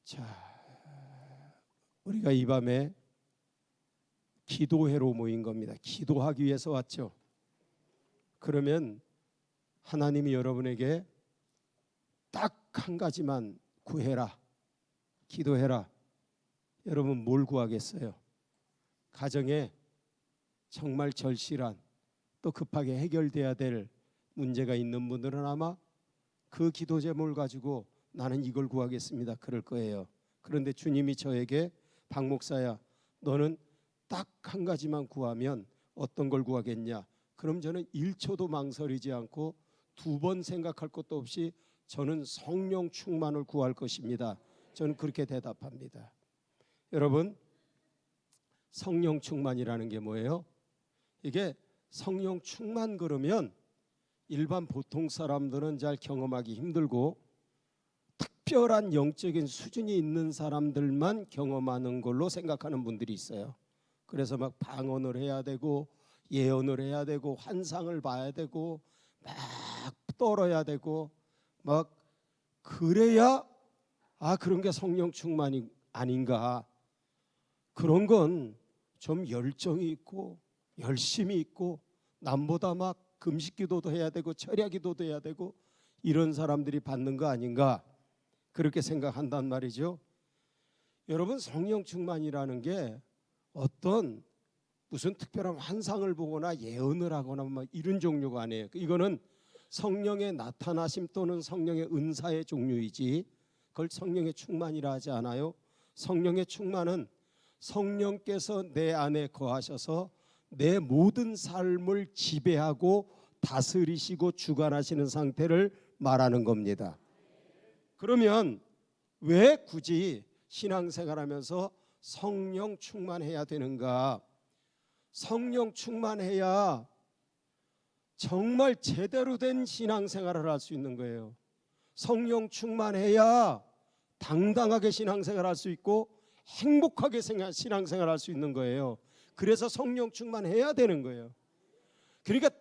자, 우리가 이 밤에 기도회로 모인 겁니다. 기도하기 위해서 왔죠. 그러면 하나님이 여러분에게 딱 한 가지만 구해라, 기도해라. 여러분 뭘 구하겠어요? 가정에 정말 절실한 또 급하게 해결돼야 될 문제가 있는 분들은 아마 그 기도 제목을 가지고 나는 이걸 구하겠습니다 그럴 거예요. 그런데 주님이 저에게 박 목사야, 너는 딱 한 가지만 구하면 어떤 걸 구하겠냐? 그럼 저는 1초도 망설이지 않고 2번 생각할 것도 없이 저는 성령 충만을 구할 것입니다. 저는 그렇게 대답합니다. 여러분, 성령 충만이라는 게 뭐예요? 이게 성령 충만 그러면 일반 보통 사람들은 잘 경험하기 힘들고 특별한 영적인 수준이 있는 사람들만 경험하는 걸로 생각하는 분들이 있어요. 그래서 막 방언을 해야 되고 예언을 해야 되고 환상을 봐야 되고 막 떨어야 되고 막 그래야 그런 게 성령 충만이 아닌가. 그런 건 좀 열정이 있고 열심이 있고 남보다 막 금식기도도 해야 되고 철야기도도 해야 되고 이런 사람들이 받는 거 아닌가, 그렇게 생각한단 말이죠. 여러분, 성령 충만이라는 게 어떤 무슨 특별한 환상을 보거나 예언을 하거나 뭐 이런 종류가 아니에요. 이거는 성령의 나타나심 또는 성령의 은사의 종류이지 그걸 성령의 충만이라 하지 않아요. 성령의 충만은 성령께서 내 안에 거하셔서 내 모든 삶을 지배하고 다스리시고 주관하시는 상태를 말하는 겁니다. 그러면 왜 굳이 신앙생활하면서 성령 충만해야 되는가? 성령 충만해야 정말 제대로 된 신앙생활을 할 수 있는 거예요. 성령 충만해야 당당하게 신앙생활을 할 수 있고 행복하게 신앙생활을 할 수 있는 거예요. 그래서 성령 충만해야 되는 거예요. 그러니까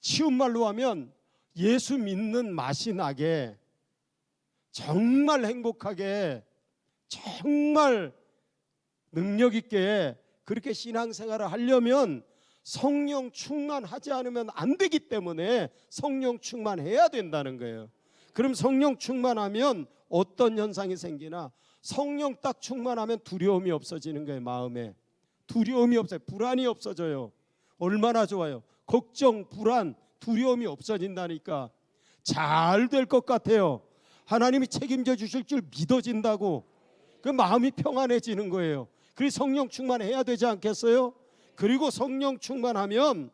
쉬운 말로 하면 예수 믿는 맛이 나게 정말 행복하게 정말 능력 있게 그렇게 신앙생활을 하려면 성령 충만하지 않으면 안 되기 때문에 성령 충만해야 된다는 거예요. 그럼 성령 충만하면 어떤 현상이 생기나? 성령 딱 충만하면 두려움이 없어지는 거예요. 마음에 두려움이 없어요. 불안이 없어져요. 얼마나 좋아요. 걱정, 불안, 두려움이 없어진다니까. 잘 될 것 같아요. 하나님이 책임져 주실 줄 믿어진다고. 그 마음이 평안해지는 거예요. 그래서 성령 충만해야 되지 않겠어요? 그리고 성령 충만하면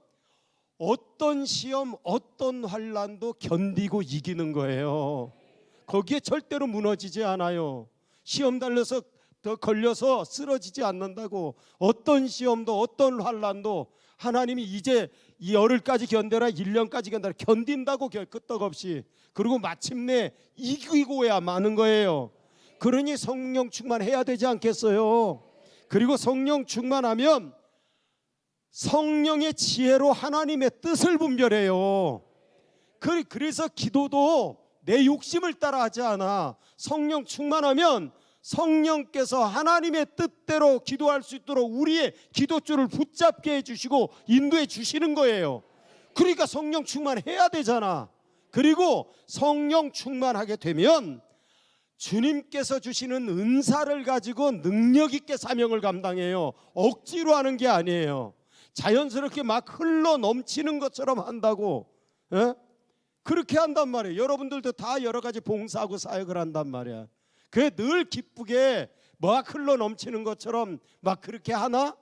어떤 시험, 어떤 환난도 견디고 이기는 거예요. 거기에 절대로 무너지지 않아요. 시험 달려서 더 걸려서 쓰러지지 않는다고. 어떤 시험도 어떤 환난도 하나님이 이제 이 열흘까지 견뎌라, 1년까지 견뎌라, 견딘다고 끄떡없이. 그리고 마침내 이기고야 마는 거예요. 그러니 성령 충만해야 되지 않겠어요? 그리고 성령 충만하면 성령의 지혜로 하나님의 뜻을 분별해요. 그래서 기도도 내 욕심을 따라 하지 않아. 성령 충만하면 성령께서 하나님의 뜻대로 기도할 수 있도록 우리의 기도줄을 붙잡게 해주시고 인도해 주시는 거예요. 그러니까 성령 충만해야 되잖아. 그리고 성령 충만하게 되면 주님께서 주시는 은사를 가지고 능력 있게 사명을 감당해요. 억지로 하는 게 아니에요. 자연스럽게 막 흘러 넘치는 것처럼 한다고. 그렇게 한단 말이에요. 여러분들도 다 여러 가지 봉사하고 사역을 한단 말이야. 그게 늘 기쁘게 막 흘러 넘치는 것처럼 막 그렇게 하나?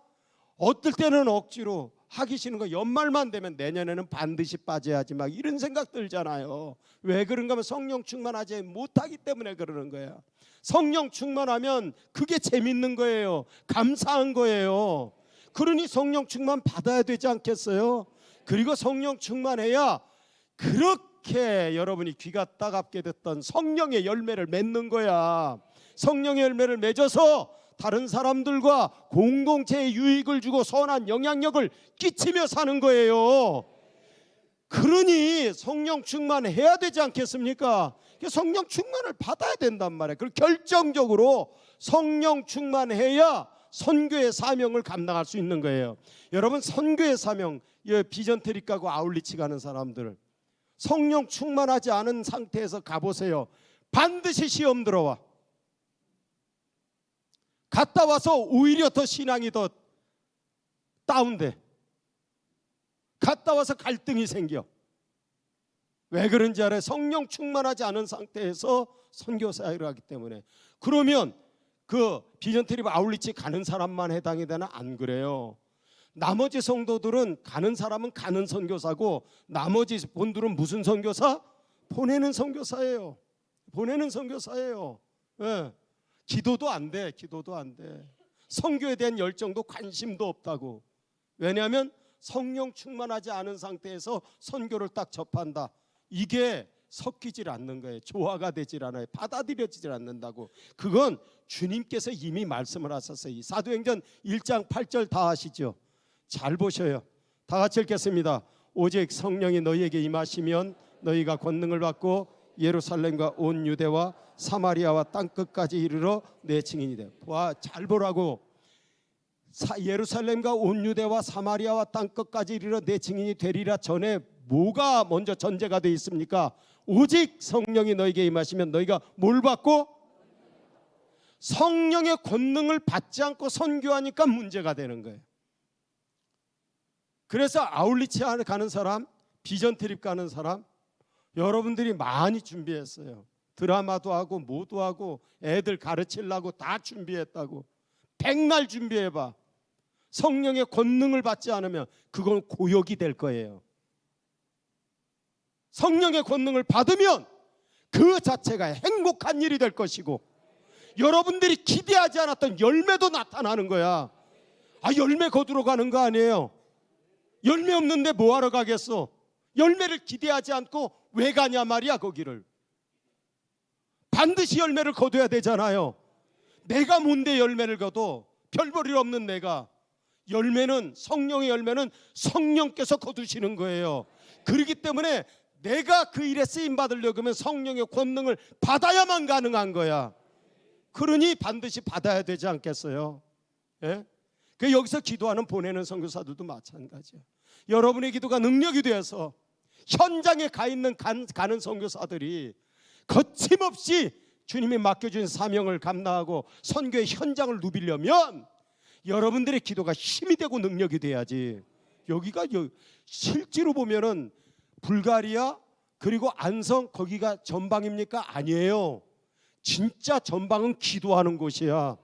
어떨 때는 억지로 하기 싫은 거. 연말만 되면 내년에는 반드시 빠져야지 막 이런 생각 들잖아요. 왜 그런가 하면 성령 충만하지 못하기 때문에 그러는 거야. 성령 충만하면 그게 재밌는 거예요. 감사한 거예요. 그러니 성령 충만 받아야 되지 않겠어요? 그리고 성령 충만해야 그렇게 여러분이 귀가 따갑게 됐던 성령의 열매를 맺는 거야. 성령의 열매를 맺어서 다른 사람들과 공동체에 유익을 주고 선한 영향력을 끼치며 사는 거예요. 그러니 성령 충만해야 되지 않겠습니까? 성령 충만을 받아야 된단 말이에요. 그리고 결정적으로 성령 충만해야 선교의 사명을 감당할 수 있는 거예요. 여러분, 선교의 사명, 비전 트립 가고 아울리치 가는 사람들, 성령 충만하지 않은 상태에서 가보세요. 반드시 시험 들어와. 갔다 와서 오히려 더 신앙이 더 다운돼. 갔다 와서 갈등이 생겨. 왜 그런지 알아요? 성령 충만하지 않은 상태에서 선교 사역을 하기 때문에. 그러면 그 비전 트립 아울리치 가는 사람만 해당이 되나? 안 그래요. 나머지 성도들은, 가는 사람은 가는 선교사고, 나머지 분들은 무슨 선교사? 보내는 선교사예요. 보내는 선교사예요. 예. 기도도 안 돼. 기도도 안 돼. 선교에 대한 열정도 관심도 없다고. 왜냐하면 성령 충만하지 않은 상태에서 선교를 딱 접한다. 이게 섞이질 않는 거예요. 조화가 되질 않아요. 받아들여지질 않는다고. 그건 주님께서 이미 말씀을 하셨어요. 사도행전 1장 8절 다 아시죠? 잘 보셔요. 다 같이 읽겠습니다. 오직 성령이 너희에게 임하시면 너희가 권능을 받고 예루살렘과 온 유대와 사마리아와 땅끝까지 이르러 내 증인이 돼. 와, 잘 보라고. 예루살렘과 온 유대와 사마리아와 땅끝까지 이르러 내 증인이 되리라 전에 뭐가 먼저 전제가 되어 있습니까? 오직 성령이 너희에게 임하시면 너희가 뭘 받고? 성령의 권능을 받지 않고 선교하니까 문제가 되는 거예요. 그래서 아울리치 가는 사람, 비전 트립 가는 사람, 여러분들이 많이 준비했어요. 드라마도 하고 뭐도 하고 애들 가르치려고 다 준비했다고. 백날 준비해봐. 성령의 권능을 받지 않으면 그건 고역이 될 거예요. 성령의 권능을 받으면 그 자체가 행복한 일이 될 것이고, 여러분들이 기대하지 않았던 열매도 나타나는 거야. 열매 거두러 가는 거 아니에요. 열매 없는데 뭐하러 가겠어? 열매를 기대하지 않고 왜 가냐 말이야. 거기를 반드시 열매를 거둬야 되잖아요. 내가 뭔데 열매를 거둬? 별 볼일 없는 내가. 열매는, 성령의 열매는 성령께서 거두시는 거예요. 그렇기 때문에 내가 그 일에 쓰임 받으려고 하면 성령의 권능을 받아야만 가능한 거야. 그러니 반드시 받아야 되지 않겠어요? 예? 그 여기서 기도하는 보내는 선교사들도 마찬가지예요. 여러분의 기도가 능력이 되어서 현장에 가 있는 가는 선교사들이 거침없이 주님이 맡겨준 사명을 감당하고 선교의 현장을 누비려면 여러분들의 기도가 힘이 되고 능력이 돼야지. 여기가 실제로 보면은 불가리아 그리고 안성, 거기가 전방입니까? 아니에요. 진짜 전방은 기도하는 곳이야.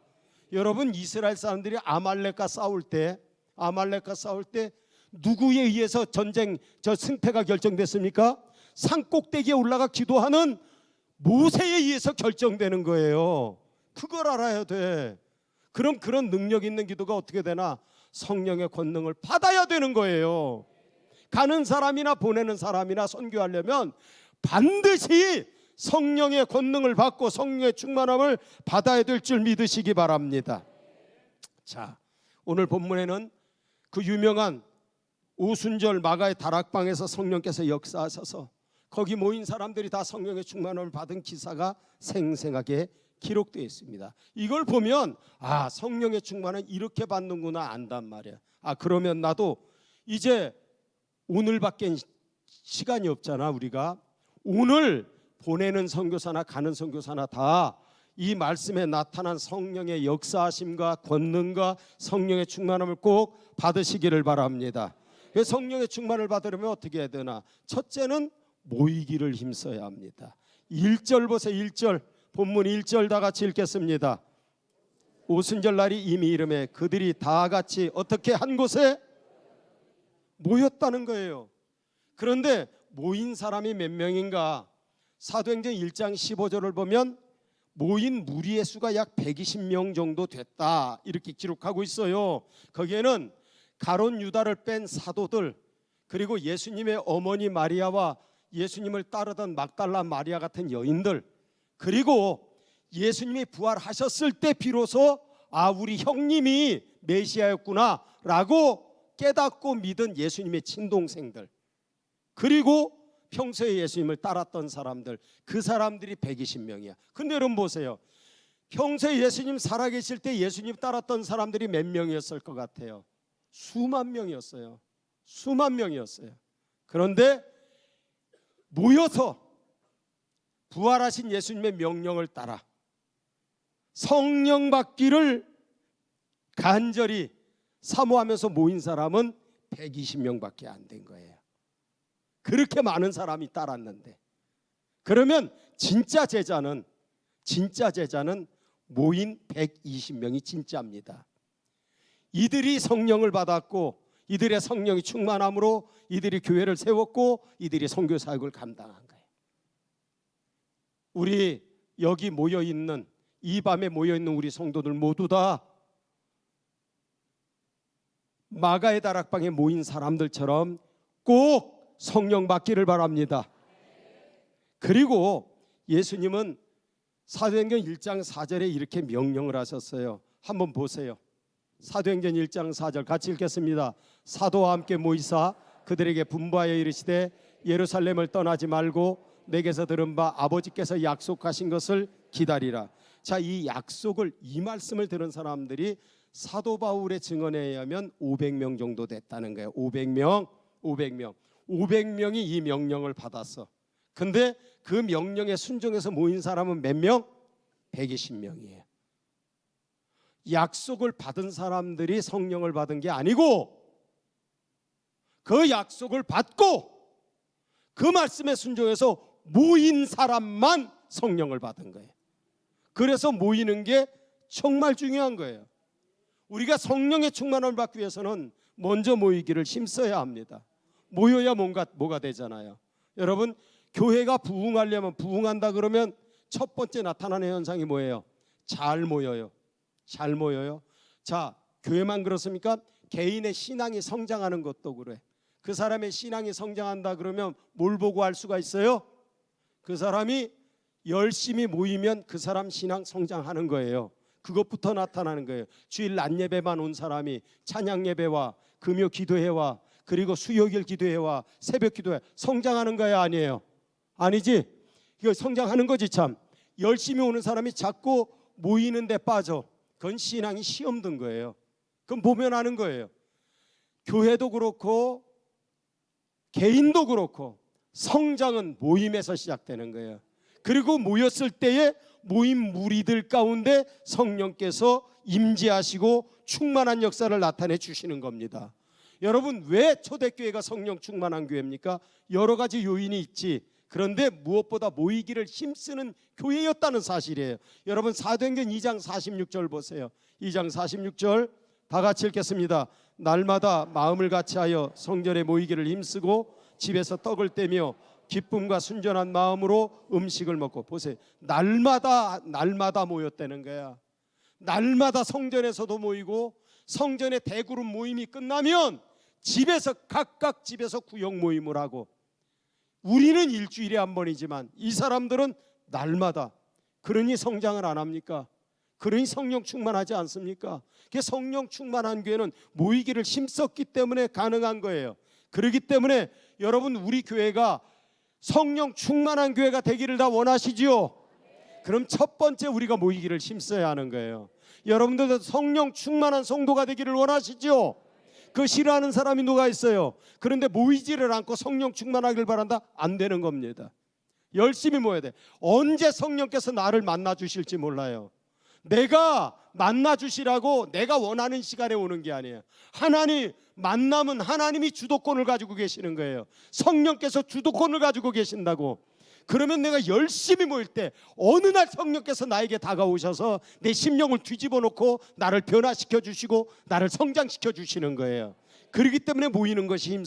여러분, 이스라엘 사람들이 아말렉과 싸울 때 누구에 의해서 전쟁 승패가 결정됐습니까? 산 꼭대기에 올라가 기도하는 모세에 의해서 결정되는 거예요. 그걸 알아야 돼. 그럼 그런 능력 있는 기도가 어떻게 되나? 성령의 권능을 받아야 되는 거예요. 가는 사람이나 보내는 사람이나 선교하려면 반드시 성령의 권능을 받고 성령의 충만함을 받아야 될 줄 믿으시기 바랍니다. 자, 오늘 본문에는 그 유명한 오순절 마가의 다락방에서 성령께서 역사하셔서 거기 모인 사람들이 다 성령의 충만함을 받은 기사가 생생하게 기록되어 있습니다. 이걸 보면 성령의 충만은 이렇게 받는구나 안단 말이야. 그러면 나도 이제 오늘밖에 시간이 없잖아. 우리가 오늘 보내는 선교사나 가는 선교사나 다 이 말씀에 나타난 성령의 역사하심과 권능과 성령의 충만함을 꼭 받으시기를 바랍니다. 성령의 충만을 받으려면 어떻게 해야 되나? 첫째는 모이기를 힘써야 합니다. 1절 보세요. 1절 본문 1절 다 같이 읽겠습니다. 오순절 날이 이미 이름에 그들이 다 같이 어떻게 한 곳에 모였다는 거예요. 그런데 모인 사람이 몇 명인가? 사도행전 1장 15절을 보면 모인 무리의 수가 약 120명 정도 됐다 이렇게 기록하고 있어요. 거기에는 가룟 유다를 뺀 사도들, 그리고 예수님의 어머니 마리아와 예수님을 따르던 막달라 마리아 같은 여인들, 그리고 예수님이 부활하셨을 때 비로소 우리 형님이 메시아였구나 라고 깨닫고 믿은 예수님의 친동생들, 그리고 평소에 예수님을 따랐던 사람들, 그 사람들이 120명이야. 근데 여러분 보세요. 평소에 예수님 살아계실 때 예수님 따랐던 사람들이 몇 명이었을 것 같아요? 수만 명이었어요. 수만 명이었어요. 그런데 모여서 부활하신 예수님의 명령을 따라 성령 받기를 간절히 사모하면서 모인 사람은 120명밖에 안 된 거예요. 그렇게 많은 사람이 따랐는데, 그러면 진짜 제자는 모인 120명이 진짜입니다. 이들이 성령을 받았고 이들의 성령이 충만함으로 이들이 교회를 세웠고 이들이 선교 사역을 감당한 거예요. 우리 여기 모여있는, 이 밤에 모여있는 우리 성도들 모두 다 마가의 다락방에 모인 사람들처럼 꼭 성령 받기를 바랍니다. 그리고 예수님은 사도행전 1장 4절에 이렇게 명령을 하셨어요. 한번 보세요. 사도행전 1장 4절 같이 읽겠습니다. 사도와 함께 모이사 그들에게 분부하여 이르시되 예루살렘을 떠나지 말고 내게서 들은 바 아버지께서 약속하신 것을 기다리라. 자, 이 약속을, 이 말씀을 들은 사람들이 사도 바울의 증언에 의하면 500명 정도 됐다는 거예요. 500명이 이 명령을 받았어. 근데 그 명령에 순종해서 모인 사람은 몇 명? 120명이에요. 약속을 받은 사람들이 성령을 받은 게 아니고 그 약속을 받고 그 말씀에 순종해서 모인 사람만 성령을 받은 거예요. 그래서 모이는 게 정말 중요한 거예요. 우리가 성령의 충만함을 받기 위해서는 먼저 모이기를 힘써야 합니다. 모여야 뭐가 되잖아요. 여러분, 교회가 부흥하려면, 부흥한다 그러면 첫 번째 나타나는 현상이 뭐예요? 잘 모여요. 잘 모여요. 자, 교회만 그렇습니까? 개인의 신앙이 성장하는 것도 그래. 그 사람의 신앙이 성장한다 그러면 뭘 보고 알 수가 있어요? 그 사람이 열심히 모이면 그 사람 신앙 성장하는 거예요. 그것부터 나타나는 거예요. 주일 낮 예배만 온 사람이 찬양 예배와 금요 기도회와 그리고 수요일 기도회와 새벽 기도회 성장하는 거야, 아니에요? 아니지? 이거 성장하는 거지. 참 열심히 오는 사람이 자꾸 모이는 데 빠져. 그건 신앙이 시험 든 거예요. 그건 보면 아는 거예요. 교회도 그렇고 개인도 그렇고 성장은 모임에서 시작되는 거예요. 그리고 모였을 때에 모임 무리들 가운데 성령께서 임재하시고 충만한 역사를 나타내 주시는 겁니다. 여러분, 왜 초대교회가 성령 충만한 교회입니까? 여러 가지 요인이 있지. 그런데 무엇보다 모이기를 힘쓰는 교회였다는 사실이에요. 여러분, 사도행전 2장 46절 보세요. 2장 46절 다 같이 읽겠습니다. 날마다 마음을 같이하여 성전에 모이기를 힘쓰고 집에서 떡을 떼며 기쁨과 순전한 마음으로 음식을 먹고. 보세요. 날마다 모였다는 거야. 날마다 성전에서도 모이고, 성전의 대그룹 모임이 끝나면 집에서 각각 집에서 구역 모임을 하고. 우리는 일주일에 한 번이지만 이 사람들은 날마다. 그러니 성장을 안 합니까? 그러니 성령 충만하지 않습니까? 성령 충만한 교회는 모이기를 힘썼기 때문에 가능한 거예요. 그렇기 때문에 여러분, 우리 교회가 성령 충만한 교회가 되기를 다 원하시지요? 그럼 첫 번째 우리가 모이기를 힘써야 하는 거예요. 여러분들도 성령 충만한 성도가 되기를 원하시지요? 그 싫어하는 사람이 누가 있어요? 그런데 모이지를 않고 성령 충만하길 바란다? 안 되는 겁니다. 열심히 모여야 돼. 언제 성령께서 나를 만나 주실지 몰라요. 내가 만나 주시라고 내가 원하는 시간에 오는 게 아니에요. 하나님 만나면 하나님이 주도권을 가지고 계시는 거예요. 성령께서 주도권을 가지고 계신다고. 그러면 내가 열심히 모일 때 어느 날 성령께서 나에게 다가오셔서 내 심령을 뒤집어 놓고 나를 변화시켜 주시고 나를 성장시켜 주시는 거예요. 그렇기 때문에 모이는 것이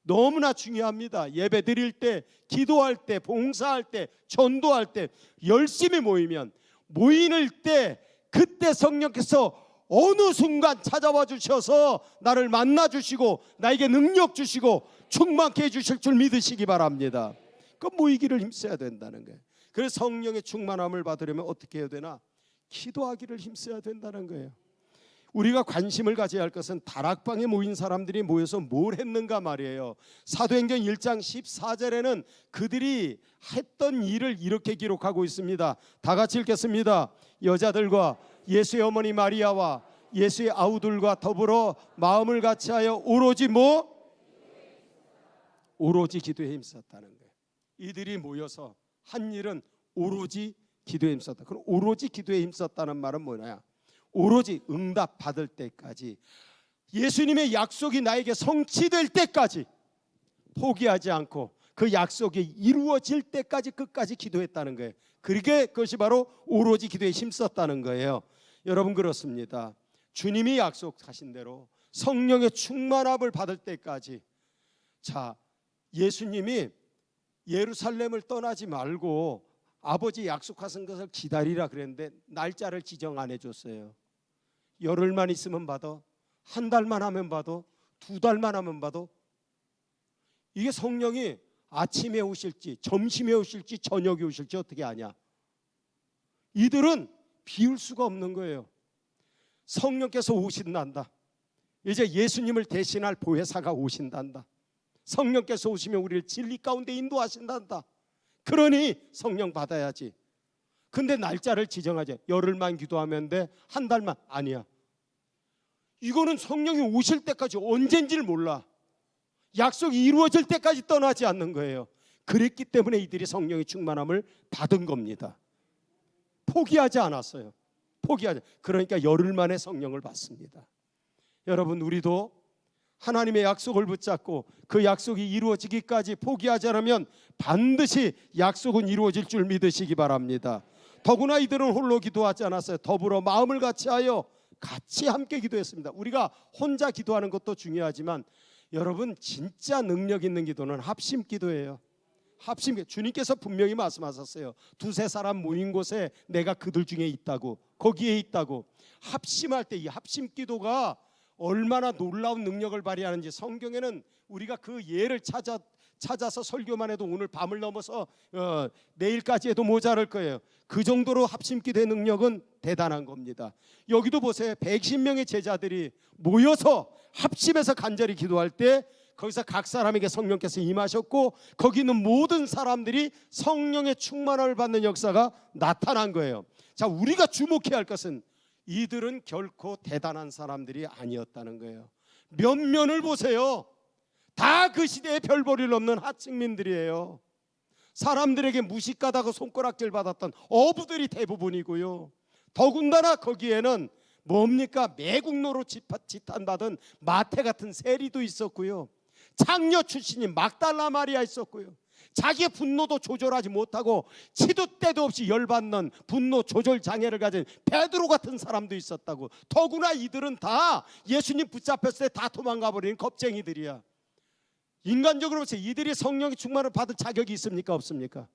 너무나 중요합니다. 예배 드릴 때, 기도할 때, 봉사할 때, 전도할 때 열심히 모이면, 모이는 때 그때 성령께서 어느 순간 찾아와 주셔서 나를 만나 주시고 나에게 능력 주시고 충만케 해주실 줄 믿으시기 바랍니다. 그 모이기를 힘써야 된다는 거예요. 그래서 성령의 충만함을 받으려면 어떻게 해야 되나? 기도하기를 힘써야 된다는 거예요. 우리가 관심을 가져야 할 것은 다락방에 모인 사람들이 모여서 뭘 했는가 말이에요. 사도행전 1장 14절에는 그들이 했던 일을 이렇게 기록하고 있습니다. 다 같이 읽겠습니다. 여자들과 예수의 어머니 마리아와 예수의 아우들과 더불어 마음을 같이하여 오로지 기도에 힘썼다는 거예요. 이들이 모여서 한 일은 오로지 기도에 힘썼다. 그럼 오로지 기도에 힘썼다는 말은 뭐냐? 오로지 응답 받을 때까지, 예수님의 약속이 나에게 성취될 때까지 포기하지 않고 그 약속이 이루어질 때까지 끝까지 기도했다는 거예요. 그것이 바로 오로지 기도에 힘썼다는 거예요. 여러분, 그렇습니다. 주님이 약속하신 대로 성령의 충만함을 받을 때까지, 자, 예수님이 예루살렘을 떠나지 말고 아버지 약속하신 것을 기다리라 그랬는데 날짜를 지정 안 해줬어요. 열흘만 있으면 봐도, 한 달만 하면 봐도, 두 달만 하면 봐도, 이게 성령이 아침에 오실지 점심에 오실지 저녁에 오실지 어떻게 아냐? 이들은 비울 수가 없는 거예요. 성령께서 오신단다. 이제 예수님을 대신할 보혜사가 오신단다. 성령께서 오시면 우리를 진리 가운데 인도하신단다. 그러니 성령 받아야지. 근데 날짜를 지정하지. 열흘만 기도하면 돼? 한 달만? 아니야. 이거는 성령이 오실 때까지 언젠지를 몰라. 약속이 이루어질 때까지 떠나지 않는 거예요. 그랬기 때문에 이들이 성령의 충만함을 받은 겁니다. 포기하지 않았어요. 그러니까 열흘 만에 성령을 받습니다. 여러분, 우리도 하나님의 약속을 붙잡고 그 약속이 이루어지기까지 포기하지 않으면 반드시 약속은 이루어질 줄 믿으시기 바랍니다. 더구나 이들은 홀로 기도하지 않았어요. 더불어 마음을 같이하여 같이 함께 기도했습니다. 우리가 혼자 기도하는 것도 중요하지만 여러분, 진짜 능력 있는 기도는 합심 기도예요. 합심. 주님께서 분명히 말씀하셨어요. 두세 사람 모인 곳에 내가 그들 중에 있다고, 거기에 있다고. 합심할 때 이 합심 기도가 얼마나 놀라운 능력을 발휘하는지 성경에는 우리가 그 예를 찾아서 설교만 해도 오늘 밤을 넘어서 내일까지 해도 모자랄 거예요. 그 정도로 합심기도의 능력은 대단한 겁니다. 여기도 보세요. 110명의 제자들이 모여서 합심해서 간절히 기도할 때 거기서 각 사람에게 성령께서 임하셨고 거기 있는 모든 사람들이 성령의 충만함을 받는 역사가 나타난 거예요. 자, 우리가 주목해야 할 것은 이들은 결코 대단한 사람들이 아니었다는 거예요. 면면을 보세요. 다 그 시대에 별볼일 없는 하층민들이에요. 사람들에게 무식하다고 손가락질 받았던 어부들이 대부분이고요. 더군다나 거기에는 뭡니까? 매국노로 지탄받은 마태 같은 세리도 있었고요. 창녀 출신인 막달라 마리아 있었고요. 자기의 분노도 조절하지 못하고 치도 때도 없이 열받는 분노 조절 장애를 가진 베드로 같은 사람도 있었다고. 더구나 이들은 다 예수님 붙잡혔을 때 다 도망가 버리는 겁쟁이들이야. 인간적으로 보세요. 이들이 성령의 충만을 받을 자격이 있습니까? 없습니까?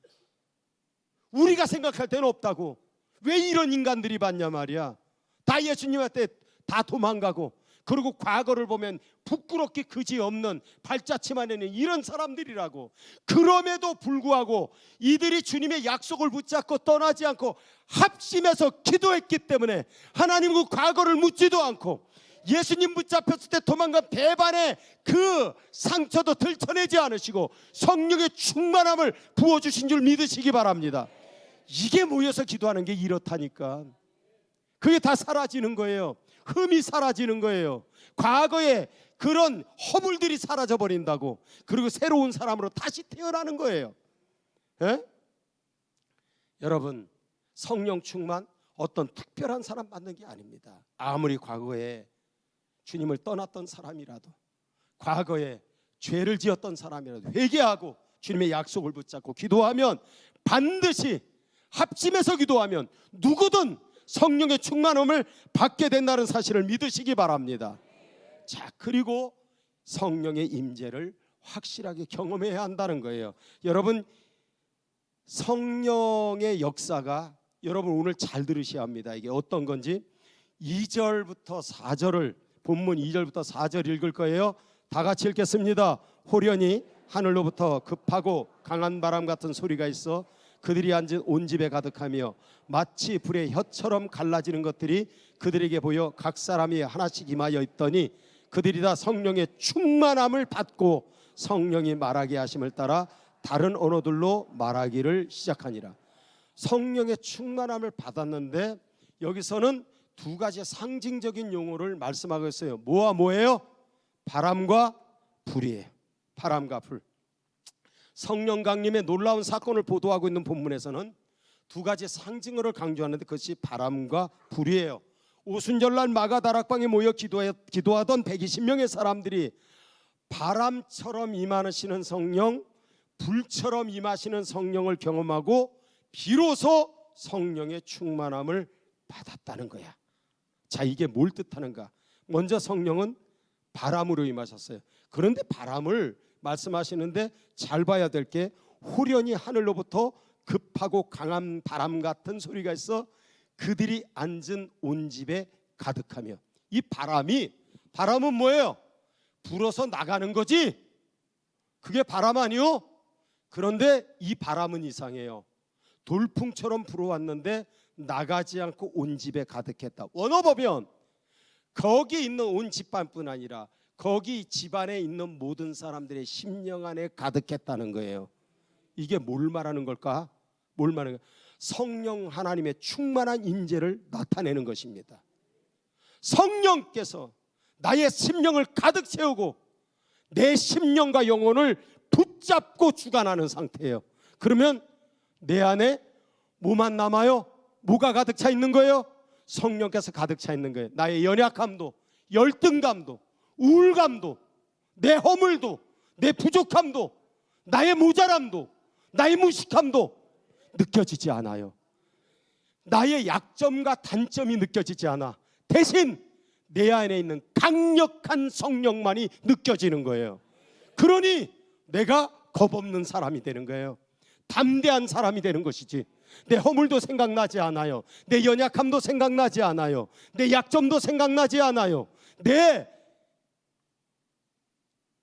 우리가 생각할 때는 없다고. 왜 이런 인간들이 받냐 말이야. 다 예수님한테 다 도망가고, 그리고 과거를 보면 부끄럽게 그지없는 발자취만 있는 이런 사람들이라고. 그럼에도 불구하고 이들이 주님의 약속을 붙잡고 떠나지 않고 합심해서 기도했기 때문에 하나님 그 과거를 묻지도 않고 예수님 붙잡혔을 때 도망간 배반의 그 상처도 들춰내지 않으시고 성령의 충만함을 부어주신 줄 믿으시기 바랍니다. 이게 모여서 기도하는 게 이렇다니까. 그게 다 사라지는 거예요. 흠이 사라지는 거예요. 과거의 그런 허물들이 사라져 버린다고. 그리고 새로운 사람으로 다시 태어나는 거예요. 에? 여러분, 성령 충만 어떤 특별한 사람 받는 게 아닙니다. 아무리 과거에 주님을 떠났던 사람이라도, 과거에 죄를 지었던 사람이라도 회개하고 주님의 약속을 붙잡고 기도하면, 반드시 합심해서 기도하면 누구든 성령의 충만함을 받게 된다는 사실을 믿으시기 바랍니다. 자, 그리고 성령의 임재를 확실하게 경험해야 한다는 거예요. 여러분, 성령의 역사가, 여러분 오늘 잘 들으셔야 합니다. 이게 어떤 건지 2절부터 4절을, 본문 2절부터 4절 읽을 거예요. 다 같이 읽겠습니다. 호련히 하늘로부터 급하고 강한 바람 같은 소리가 있어 그들이 앉은 온 집에 가득하며 마치 불의 혀처럼 갈라지는 것들이 그들에게 보여 각 사람이 하나씩 임하여 있더니 그들이 다 성령의 충만함을 받고 성령이 말하게 하심을 따라 다른 언어들로 말하기를 시작하니라. 성령의 충만함을 받았는데 여기서는 두 가지 상징적인 용어를 말씀하고 있어요. 뭐와 뭐예요? 바람과 불이에요. 바람과 불. 성령 강림의 놀라운 사건을 보도하고 있는 본문에서는 두 가지 상징어를 강조하는데 그것이 바람과 불이에요. 오순절날 마가다락방에 모여 기도하던 120명의 사람들이 바람처럼 임하시는 성령, 불처럼 임하시는 성령을 경험하고 비로소 성령의 충만함을 받았다는 거야. 자, 이게 뭘 뜻하는가? 먼저 성령은 바람으로 임하셨어요. 그런데 바람을 말씀하시는데 잘 봐야 될 게 호련히 하늘로부터 급하고 강한 바람 같은 소리가 있어 그들이 앉은 온 집에 가득하며. 이 바람은 뭐예요? 불어서 나가는 거지. 그게 바람 아니요? 그런데 이 바람은 이상해요. 돌풍처럼 불어왔는데 나가지 않고 온 집에 가득했다. 원어 보면 거기 있는 온 집안뿐 아니라 거기 집안에 있는 모든 사람들의 심령 안에 가득했다는 거예요. 이게 뭘 말하는 걸까? 뭘 말하는 거야? 성령 하나님의 충만한 임재를 나타내는 것입니다. 성령께서 나의 심령을 가득 채우고 내 심령과 영혼을 붙잡고 주관하는 상태예요. 그러면 내 안에 뭐만 남아요? 뭐가 가득 차 있는 거예요? 성령께서 가득 차 있는 거예요. 나의 연약함도, 열등감도, 우울감도, 내 허물도, 내 부족함도, 나의 모자람도, 나의 무식함도 느껴지지 않아요. 나의 약점과 단점이 느껴지지 않아. 대신 내 안에 있는 강력한 성령만이 느껴지는 거예요. 그러니 내가 겁없는 사람이 되는 거예요. 담대한 사람이 되는 것이지. 내 허물도 생각나지 않아요. 내 연약함도 생각나지 않아요. 내 약점도 생각나지 않아요. 내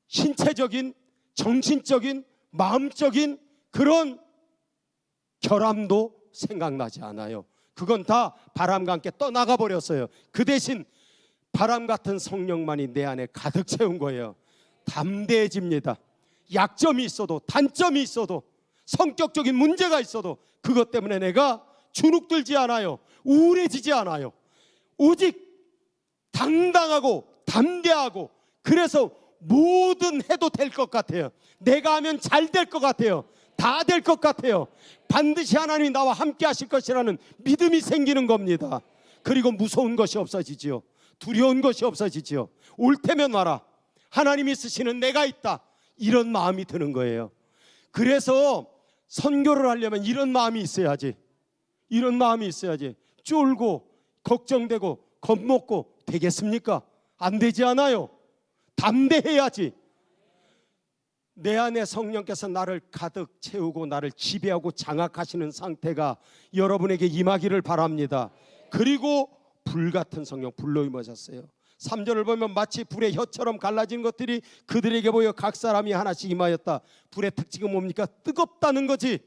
신체적인, 정신적인, 마음적인 그런 결함도 생각나지 않아요. 그건 다 바람과 함께 떠나가 버렸어요. 그 대신 바람 같은 성령만이 내 안에 가득 채운 거예요. 담대해집니다. 약점이 있어도, 단점이 있어도, 성격적인 문제가 있어도 그것 때문에 내가 주눅들지 않아요. 우울해지지 않아요. 오직 당당하고 담대하고, 그래서 뭐든 해도 될 것 같아요. 내가 하면 잘 될 것 같아요. 다 될 것 같아요. 반드시 하나님이 나와 함께 하실 것이라는 믿음이 생기는 겁니다. 그리고 무서운 것이 없어지지요. 두려운 것이 없어지지요. 올 테면 와라, 하나님이 쓰시는 내가 있다, 이런 마음이 드는 거예요. 그래서 선교를 하려면 이런 마음이 있어야지. 이런 마음이 있어야지. 쫄고 걱정되고 겁먹고 되겠습니까? 안 되지 않아요. 담대해야지. 내 안에 성령께서 나를 가득 채우고 나를 지배하고 장악하시는 상태가 여러분에게 임하기를 바랍니다. 그리고 불같은 성령, 불로 임하셨어요. 3절을 보면 마치 불의 혀처럼 갈라진 것들이 그들에게 보여 각 사람이 하나씩 임하였다. 불의 특징은 뭡니까? 뜨겁다는 거지.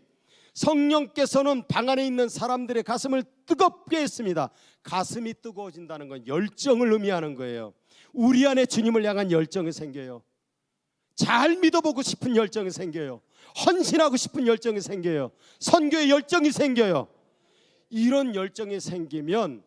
성령께서는 방 안에 있는 사람들의 가슴을 뜨겁게 했습니다. 가슴이 뜨거워진다는 건 열정을 의미하는 거예요. 우리 안에 주님을 향한 열정이 생겨요. 잘 믿어보고 싶은 열정이 생겨요. 헌신하고 싶은 열정이 생겨요. 선교의 열정이 생겨요. 이런 열정이 생기면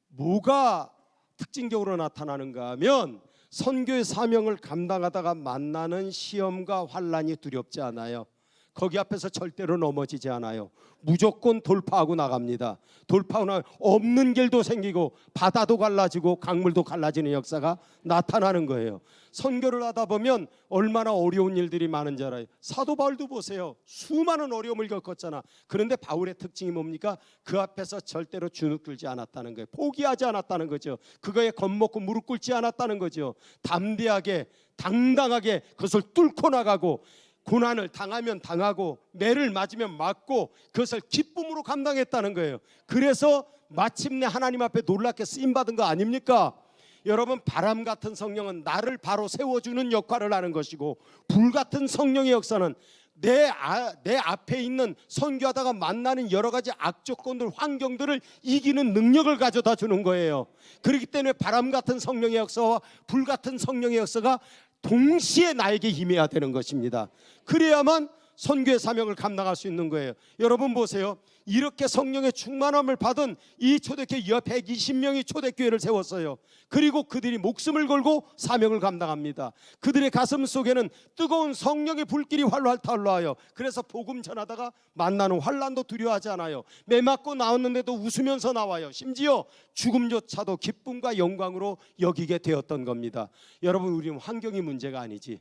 뭐가 특징적으로 나타나는가 하면, 선교의 사명을 감당하다가 만나는 시험과 환난이 두렵지 않아요. 거기 앞에서 절대로 넘어지지 않아요. 무조건 돌파하고 나갑니다. 돌파하고 나면 없는 길도 생기고 바다도 갈라지고 강물도 갈라지는 역사가 나타나는 거예요. 선교를 하다 보면 얼마나 어려운 일들이 많은지 알아요. 사도 바울도 보세요. 수많은 어려움을 겪었잖아. 그런데 바울의 특징이 뭡니까? 그 앞에서 절대로 주눅 들지 않았다는 거예요. 포기하지 않았다는 거죠. 그거에 겁먹고 무릎 꿇지 않았다는 거죠. 담대하게 당당하게 그것을 뚫고 나가고, 고난을 당하면 당하고 매를 맞으면 맞고 그것을 기쁨으로 감당했다는 거예요. 그래서 마침내 하나님 앞에 놀랍게 쓰임받은 거 아닙니까? 여러분, 바람 같은 성령은 나를 바로 세워주는 역할을 하는 것이고, 불 같은 성령의 역사는 내 앞에 있는 선교하다가 만나는 여러 가지 악조건들, 환경들을 이기는 능력을 가져다 주는 거예요. 그렇기 때문에 바람 같은 성령의 역사와 불 같은 성령의 역사가 동시에 나에게 임해야 되는 것입니다. 그래야만 선교의 사명을 감당할 수 있는 거예요. 여러분 보세요. 이렇게 성령의 충만함을 받은 이 초대교회 120명이 초대교회를 세웠어요. 그리고 그들이 목숨을 걸고 사명을 감당합니다. 그들의 가슴 속에는 뜨거운 성령의 불길이 활활 타올라요. 그래서 복음 전하다가 만나는 환난도 두려워하지 않아요. 매 맞고 나왔는데도 웃으면서 나와요. 심지어 죽음조차도 기쁨과 영광으로 여기게 되었던 겁니다. 여러분, 우리는 환경이 문제가 아니지.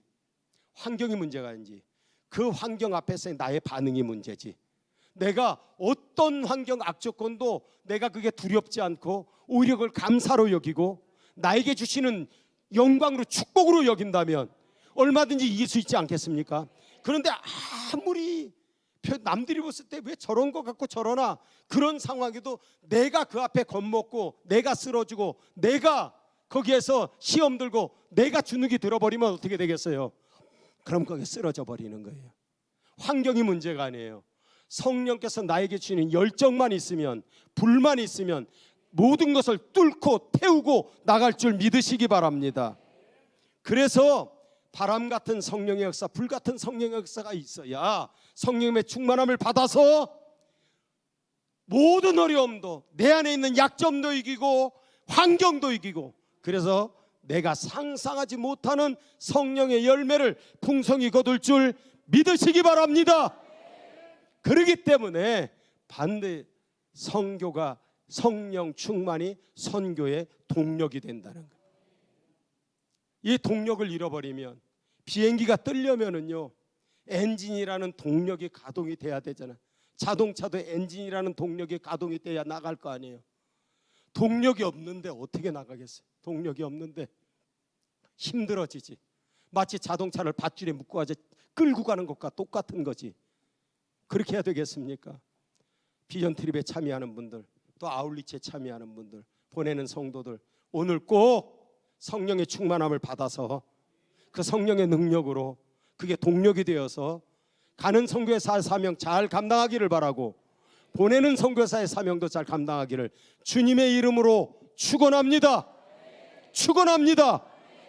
환경이 문제가 아니지. 그 환경 앞에서의 나의 반응이 문제지. 내가 어떤 환경 악조건도 내가 그게 두렵지 않고 오히려 그걸 감사로 여기고 나에게 주시는 영광으로 축복으로 여긴다면 얼마든지 이길 수 있지 않겠습니까? 그런데 아무리 남들이 봤을 때 왜 저런 거 갖고 저러나, 그런 상황에도 내가 그 앞에 겁먹고 내가 쓰러지고 내가 거기에서 시험 들고 내가 주눅이 들어버리면 어떻게 되겠어요? 그럼 거기에 쓰러져 버리는 거예요. 환경이 문제가 아니에요. 성령께서 나에게 주시는 열정만 있으면, 불만 있으면 모든 것을 뚫고 태우고 나갈 줄 믿으시기 바랍니다. 그래서 바람 같은 성령의 역사, 불 같은 성령의 역사가 있어야 성령의 충만함을 받아서 모든 어려움도, 내 안에 있는 약점도 이기고 환경도 이기고, 그래서 내가 상상하지 못하는 성령의 열매를 풍성히 거둘 줄 믿으시기 바랍니다. 그렇기 때문에 반드시 선교가, 성령 충만이 선교의 동력이 된다는 거예요. 이 동력을 잃어버리면, 비행기가 뜨려면은요 엔진이라는 동력이 가동이 돼야 되잖아요. 자동차도 엔진이라는 동력이 가동이 돼야 나갈 거 아니에요. 동력이 없는데 어떻게 나가겠어요? 동력이 없는데 힘들어지지. 마치 자동차를 밧줄에 묶고 가지 끌고 가는 것과 똑같은 거지. 그렇게 해야 되겠습니까? 비전 트립에 참여하는 분들, 또 아울리치에 참여하는 분들, 보내는 성도들, 오늘 꼭 성령의 충만함을 받아서 그 성령의 능력으로 그게 동력이 되어서 가는 선교사의 사명 잘 감당하기를 바라고, 보내는 선교사의 사명도 잘 감당하기를 주님의 이름으로 축원합니다. 축원합니다.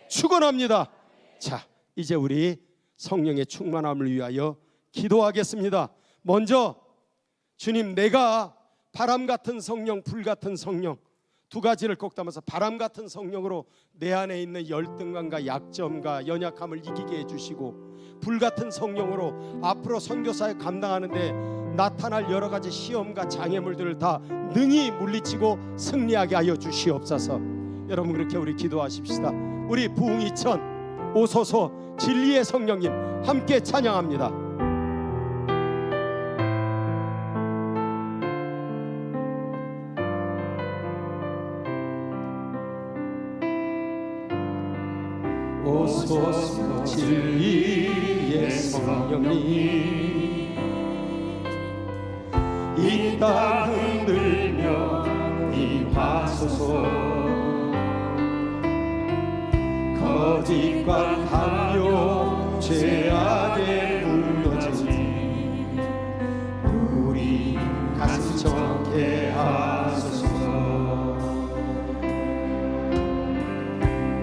축원합니다. 자, 이제 우리 성령의 충만함을 위하여 기도하겠습니다. 먼저 주님, 내가 바람 같은 성령, 불 같은 성령 두 가지를 꼭 담아서 바람 같은 성령으로 내 안에 있는 열등감과 약점과 연약함을 이기게 해주시고, 불 같은 성령으로 앞으로 선교사에 감당하는데 나타날 여러 가지 시험과 장애물들을 다 능히 물리치고 승리하게 하여 주시옵소서. 여러분, 그렇게 우리 기도하십시다. 우리 부흥이천 오소서 진리의 성령님 함께 찬양합니다. 오소서 진리의 성령님, 이 땅 흔들며 임하소서. 거짓과 탐욕 죄악에 물러진 우리 가슴 정케 하소서.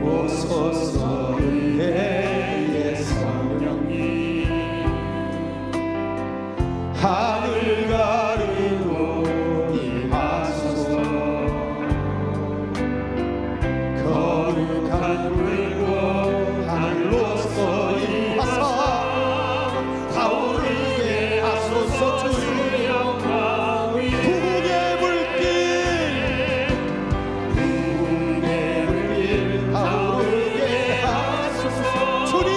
오소서 은혜의 성령님, 하늘 가르고 임하소서. 거룩한 불로 하늘로서 임하사 타오르게 하소서. 주의 영광 부흥의 불길, 부흥의 불길 타오르게 하소서. 주님,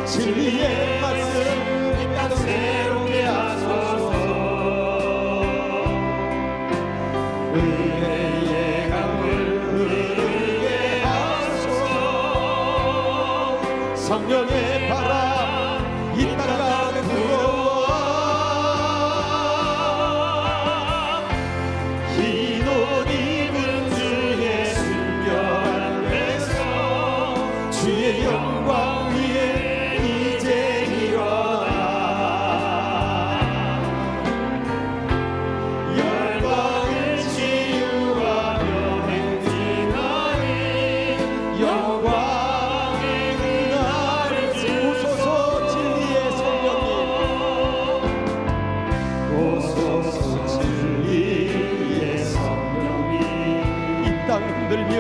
진리의 말씀 이 땅 새롭게 하소서. 은혜의 강물 흐르게 하소서. 성령의 바람 이 땅 가득 불어와 흰 옷 입은 주의 순결한 외성, 주의 영광 위에 이제 일어나 흔들며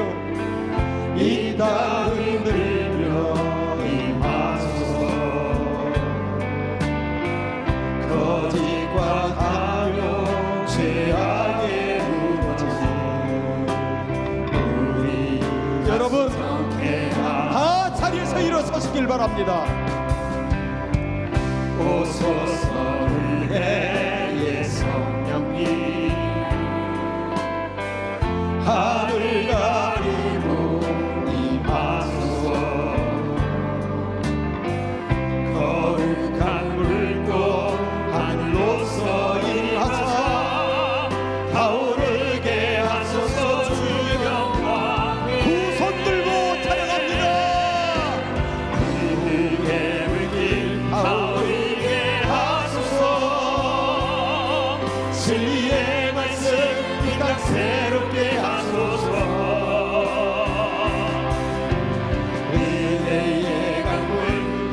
이 땅 흔들며 임하소서. 거짓과 강요 죄악의 무너짐 우리 여러분 다 자리에서 일어서시길 바랍니다. 오소서 의의 성령님 하늘 가리고 임하소서. 거룩한 물고 하늘로서 임하사 타오르게 하소서. 주 영광 두 손 들고 찬양합니다. 그의 물길 타오르게 하소서. 진리의 말씀 이 땅 새롭게 하소서. 은혜의 강물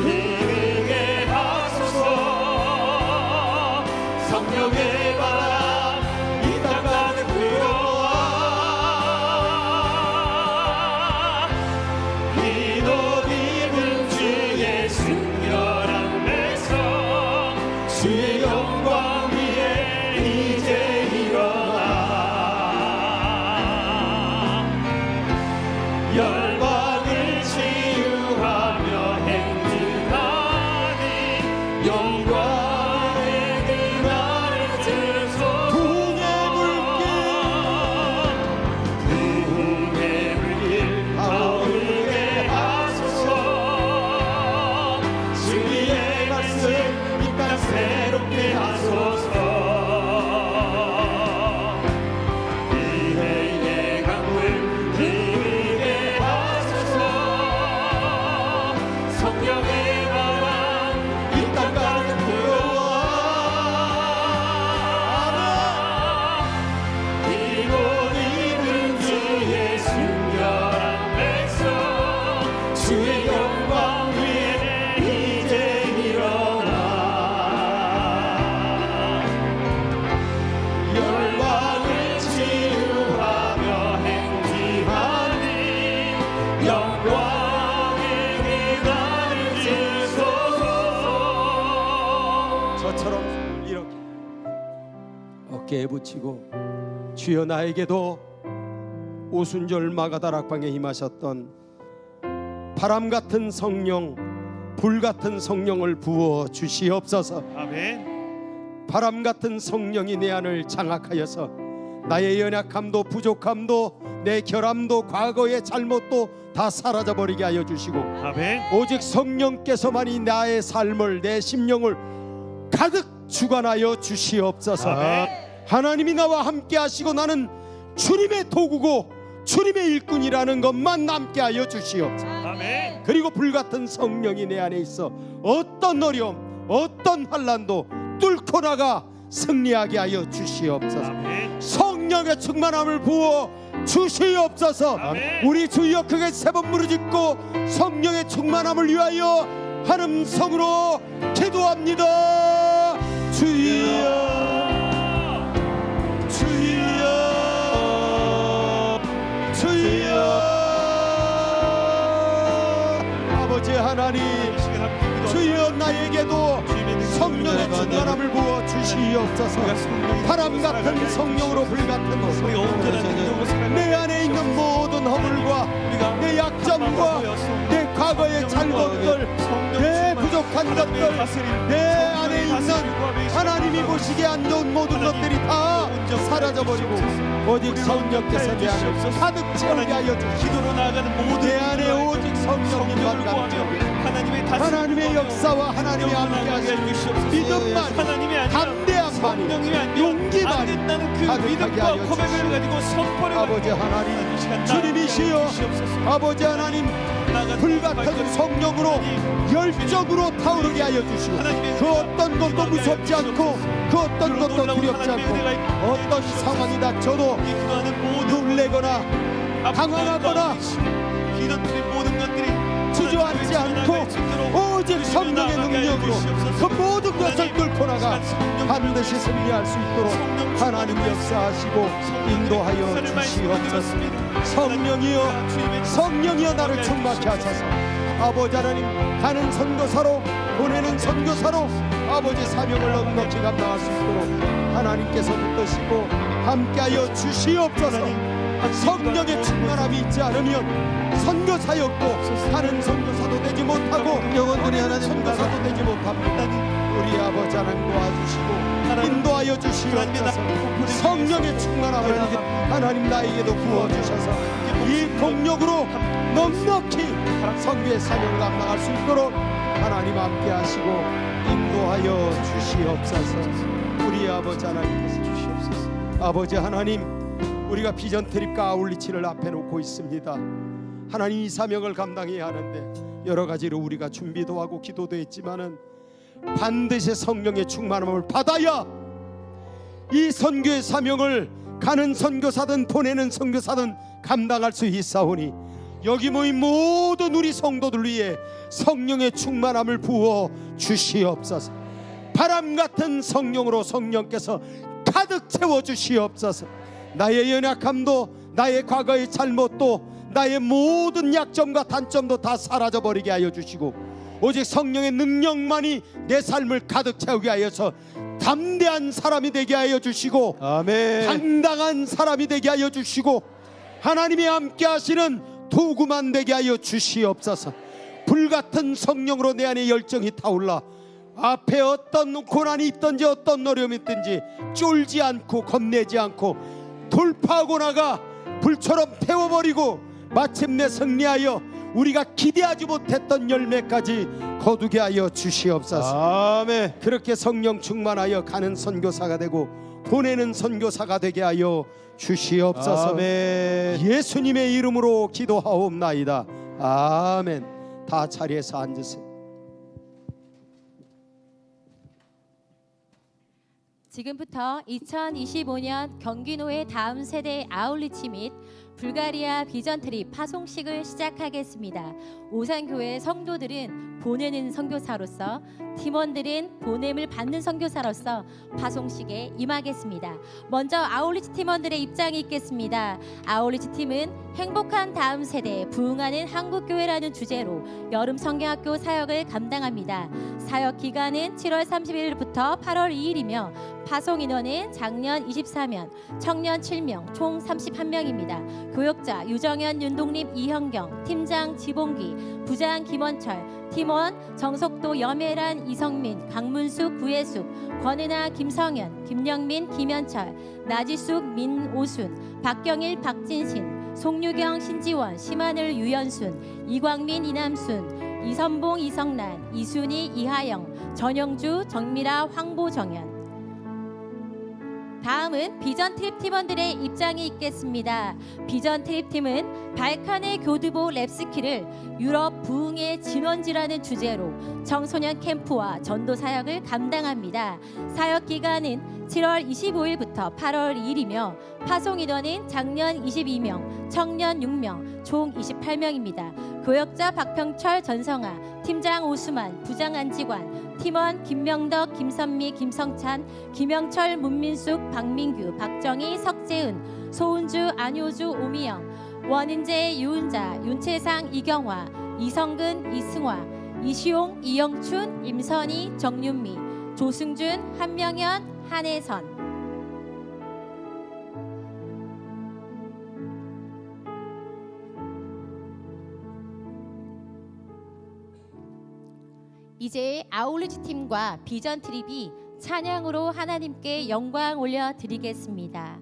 흐르게 하소서. 성령의 바람 이 땅 가득 불어와 흰옷 입은 주의 순결한 백성 주의 영광 위에 이제 일어나 열방을 치유하며 행진하니 영광의 그날을 주소서. 부흥의 물길 타오르게 하소서. 진리의 말씀 이 땅 새롭게 하소서. 은혜의 강물 흐르게 하소서. 성령의 바람 이 땅 가득 불어와 흰옷 입은 주의 순결한 백성 주의 영광 위에 이제 일어나 열방을 치유하며 행진하니 영광의 그날을 주소서. 저처럼 이렇게 어깨에 붙이고 주여 나에게도 오순절 마가다락방에 임하셨던 바람 같은 성령 불 같은 성령을 부어 주시옵소서. 아멘. 바람 같은 성령이 내 안을 장악하여서 나의 연약함도 부족함도 내 결함도 과거의 잘못도 다 사라져버리게 하여 주시고 아멘. 오직 성령께서만이 나의 삶을 내 심령을 가득 주관하여 주시옵소서. 아멘. 하나님이 나와 함께 하시고 나는 주님의 도구고 주님의 일꾼이라는 것만 남게 하여 주시옵소서. 아멘. 그리고 불같은 성령이 내 안에 있어 어떤 어려움 어떤 환난도 뚫고 나가 승리하게 하여 주시옵소서. 아멘. 성령의 충만함을 부어 주시옵소서. 아멘. 우리 주여 크게 세 번 부르짖고 성령의 충만함을 위하여 한 음성으로 기도합니다. 주여 주여 주여. 아버지 하나님 주여 나에게도 성령의 충만함을 부어 주시옵소서. 바람 같은 성령으로 불 같은 성령 내 안에 있는 모든 허물과 내 약점과 내 과거의 잘못들 내 부족한 것들 내 안에 있는 하나님이 보시기에 안 좋은 모든 것들이 다 사라져버리고 오직 성령께서 내 안을 가득 채우게 하여 주시고 내 안에 오직 성령님만 감격하고 하나님의 역사와 하나님의 함께 하시는 믿음만 담대함만이 용기만이 가득하게 하여 주시고 아버지 하나님 주님이시여 아버지 하나님 불같은 성령으로 열정으로 타오르게 하여 주시고 그 어떤 것도 무섭지 않고 그 어떤 것도 두렵지 않고 어떤 상황이 닥쳐도 놀래거나 당황하거나 주저앉지 않고 오직 성령의 능력으로 그 모든 것을 뚫고 나가 반드시 승리할 수 있도록 하나님 역사하시고 인도하여 주시옵소서. 성령이여 나를 충만케 하소서. 아버지 하나님, 가는 선교사로 보내는 선교사로 아버지 사명을 넉넉히 감당할 수 있도록 하나님께서 붙드시고 함께하여 주시옵소서. 성령의 충만함이 있지 않으면 선교사였고 가는 선교사도 되지 못하고 영혼들이 하나님 선교사도 되지 못합니다. 우리 아버지 하나님 도와주시고 인도하여 주시옵소서. 성령의 충만함을 하나님 나에게도 부어주셔서 이 동력으로 넉넉히 선교의 사명을 감당할 수 있도록 하나님 함께 하시고 인도하여 주시옵소서. 우리 아버지 하나님께서 주시옵소서. 아버지 하나님, 우리가 비전 트립과 아울리치를 앞에 놓고 있습니다. 하나님, 이 사명을 감당해야 하는데 여러 가지로 우리가 준비도 하고 기도도 했지만은 반드시 성령의 충만함을 받아야 이 선교의 사명을 가는 선교사든 보내는 선교사든 감당할 수 있사오니 여기 모인 모든 우리 성도들 위해 성령의 충만함을 부어 주시옵소서. 바람 같은 성령으로 성령께서 가득 채워 주시옵소서. 나의 연약함도 나의 과거의 잘못도 나의 모든 약점과 단점도 다 사라져버리게 하여 주시고 오직 성령의 능력만이 내 삶을 가득 채우게 하여서 담대한 사람이 되게 하여 주시고 아멘. 당당한 사람이 되게 하여 주시고 하나님이 함께 하시는 도구만 되게 하여 주시옵소서. 불같은 성령으로 내 안에 열정이 타올라 앞에 어떤 고난이 있든지 어떤 어려움이 있든지 쫄지 않고 겁내지 않고 돌파하고 나가 불처럼 태워버리고 마침내 승리하여 우리가 기대하지 못했던 열매까지 거두게 하여 주시옵소서. 아멘. 그렇게 성령 충만하여 가는 선교사가 되고 보내는 선교사가 되게 하여 주시옵소서. 아멘. 예수님의 이름으로 기도하옵나이다. 아멘. 다 자리에서 앉으세요. 지금부터 2025년 경기노회 다음 세대 아울리치 및 불가리아 비전 트립 파송식을 시작하겠습니다. 오산교회 성도들은 보내는 선교사로서, 팀원들은 보냄을 받는 선교사로서 파송식에 임하겠습니다. 먼저 아울리치 팀원들의 입장이 있겠습니다. 아울리치 팀은 행복한 다음 세대 부흥하는 한국교회라는 주제로 여름 성경학교 사역을 감당합니다. 사역 기간은 7월 31일부터 8월 2일이며 파송 인원은 작년 24명, 청년 7명, 총 31명입니다. 교역자 유정현, 윤동립, 이현경, 팀장 지봉기, 부장 김원철, 팀원 정석도, 염혜란, 이성민, 강문숙, 구혜숙, 권은아, 김성현, 김영민, 김현철, 나지숙, 민오순, 박경일, 박진신, 송유경, 신지원, 심하늘, 유연순, 이광민, 이남순, 이선봉, 이성란, 이순희, 이하영, 전영주, 정미라, 황보정현. 다음은 비전 트립 팀원들의 입장이 있겠습니다. 비전 트립 팀은 발칸의 교두보 랩스키를 유럽 부흥의 진원지라는 주제로 청소년 캠프와 전도 사역을 감당합니다. 사역 기간은 7월 25일부터 8월 2일이며 파송 인원은 작년 22명, 청년 6명, 총 28명입니다. 교역자 박평철, 전성아, 팀장 오수만, 부장 안지관, 팀원 김명덕, 김선미, 김성찬, 김영철, 문민숙, 박민규, 박정희, 석재은, 소은주, 안효주, 오미영, 원인재, 유은자, 윤채상, 이경화, 이성근, 이승화, 이시용, 이영춘, 임선희, 정윤미, 조승준, 한명현, 한혜선. 이제 아울리치 팀과 비전 트립이 찬양으로 하나님께 영광 올려 드리겠습니다.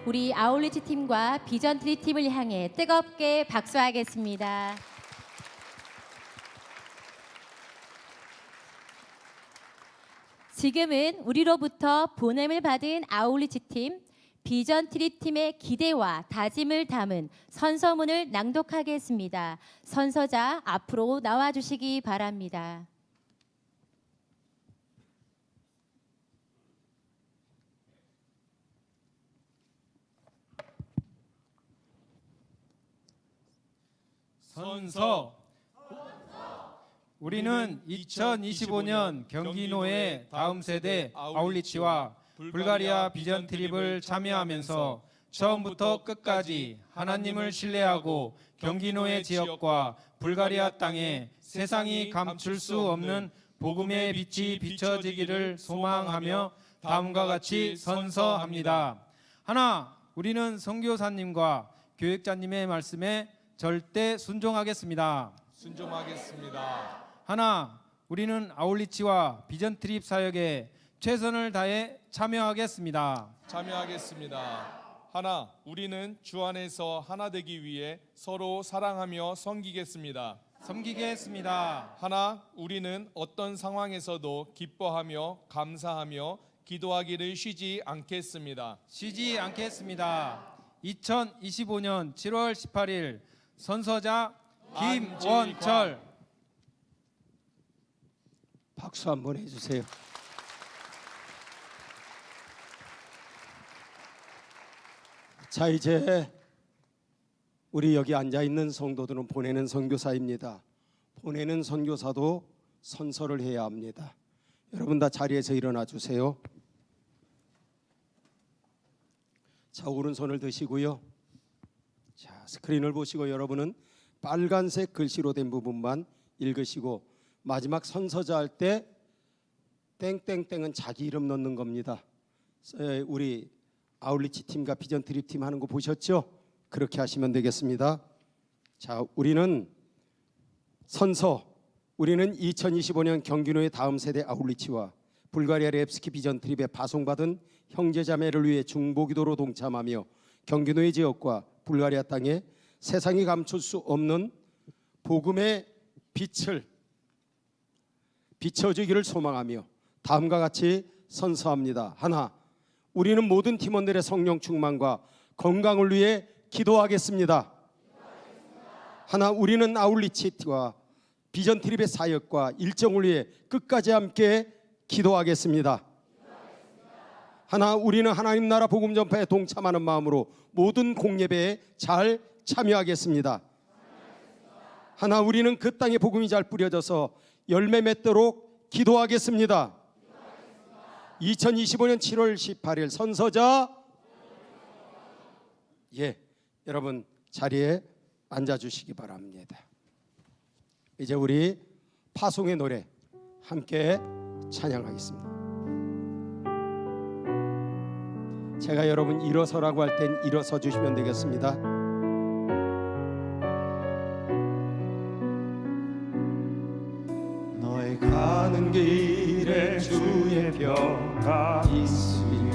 우리 아울리치 팀과 비전 트립 팀을 향해 뜨겁게 박수하겠습니다. 지금은 우리로부터 보냄을 받은 아울리치 팀, 비전 트립 팀의 기대와 다짐을 담은 선서문을 낭독하겠습니다. 선서자 앞으로 나와주시기 바랍니다. 선서. 우리는 2025년 경기노예 다음 세대 아울리치와 불가리아 비전 트립을 참여하면서 처음부터 끝까지 하나님을 신뢰하고 경기노예 지역과 불가리아 땅에 세상이 감출 수 없는 복음의 빛이 비춰지기를 소망하며 다음과 같이 선서합니다. 하나, 우리는 선교사님과 교육자님의 말씀에 절대 순종하겠습니다. 순종하겠습니다. 하나, 우리는 아울리치와 비전 트립 사역에 최선을 다해 참여하겠습니다. 참여하겠습니다. 하나, 우리는 주 안에서 하나 되기 위해 서로 사랑하며 섬기겠습니다. 섬기겠습니다. 하나, 우리는 어떤 상황에서도 기뻐하며 감사하며 기도하기를 쉬지 않겠습니다. 쉬지 않겠습니다. 2025년 7월 18일 선서자 김원철. 박수 한번 해주세요. 자, 이제 우리 여기 앉아 있는 성도들은 보내는 선교사입니다. 보내는 선교사도 선서를 해야 합니다. 여러분 다 자리에서 일어나 주세요. 자, 오른손을 드시고요. 자, 스크린을 보시고 여러분은 빨간색 글씨로 된 부분만 읽으시고 마지막 선서자 할 때 땡땡땡은 자기 이름 넣는 겁니다. 우리 아울리치 팀과 비전 트립 팀 하는 거 보셨죠? 그렇게 하시면 되겠습니다. 자, 우리는 선서, 우리는 2025년 경기노예 다음 세대 아울리치와 불가리아 랩스키 비전 트립에 파송받은 형제자매를 위해 중보기도로 동참하며 경기노예 지역과 불가리아 땅에 세상이 감출 수 없는 복음의 빛을 비춰주기를 소망하며 다음과 같이 선서합니다. 하나, 우리는 모든 팀원들의 성령 충만과 건강을 위해 기도하겠습니다. 하나, 우리는 아울리치와 비전 트립의 사역과 일정을 위해 끝까지 함께 기도하겠습니다. 하나, 우리는 하나님 나라 복음 전파에 동참하는 마음으로 모든 공예배에 잘 참여하겠습니다. 하나, 우리는 그 땅에 복음이 잘 뿌려져서 열매 맺도록 기도하겠습니다. 2025년 7월 18일 선서자. 여러분 자리에 앉아주시기 바랍니다. 이제 우리 파송의 노래 함께 찬양하겠습니다. 제가 여러분 일어서라고 할 땐 일어서 주시면 되겠습니다. 너의 가는 길에 주의 평가 있으리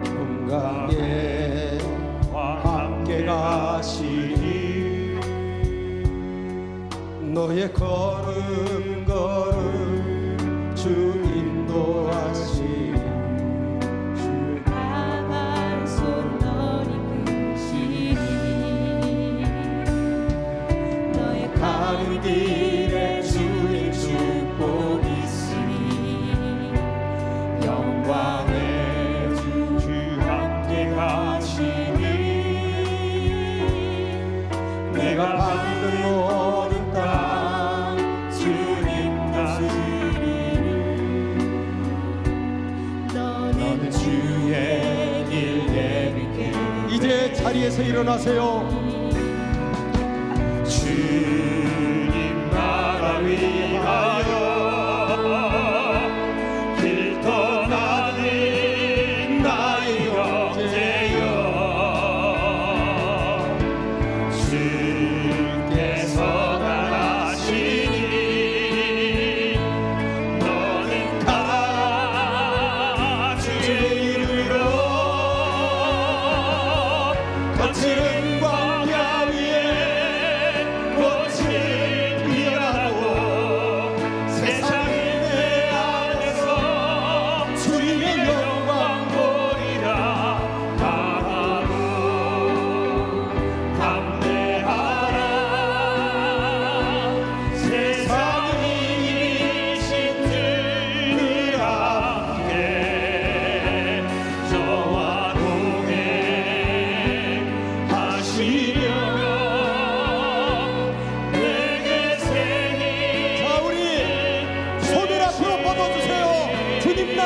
평강에 함께 가시니 너의 걸음 주 인도하시니 주 강한 손 너를 이끄시니 너의 가는 길에 주의 축복 있으니 영광의 주 함께 가시니 내가 받는 모든 땅 주님 다스리니 너는 주의 길 예비케 이제 자리에서 일어나세요. 주님 나라 위하여 길 떠나는 나의 형제여 주께서 나가시니 너는 가라 주의 이름으로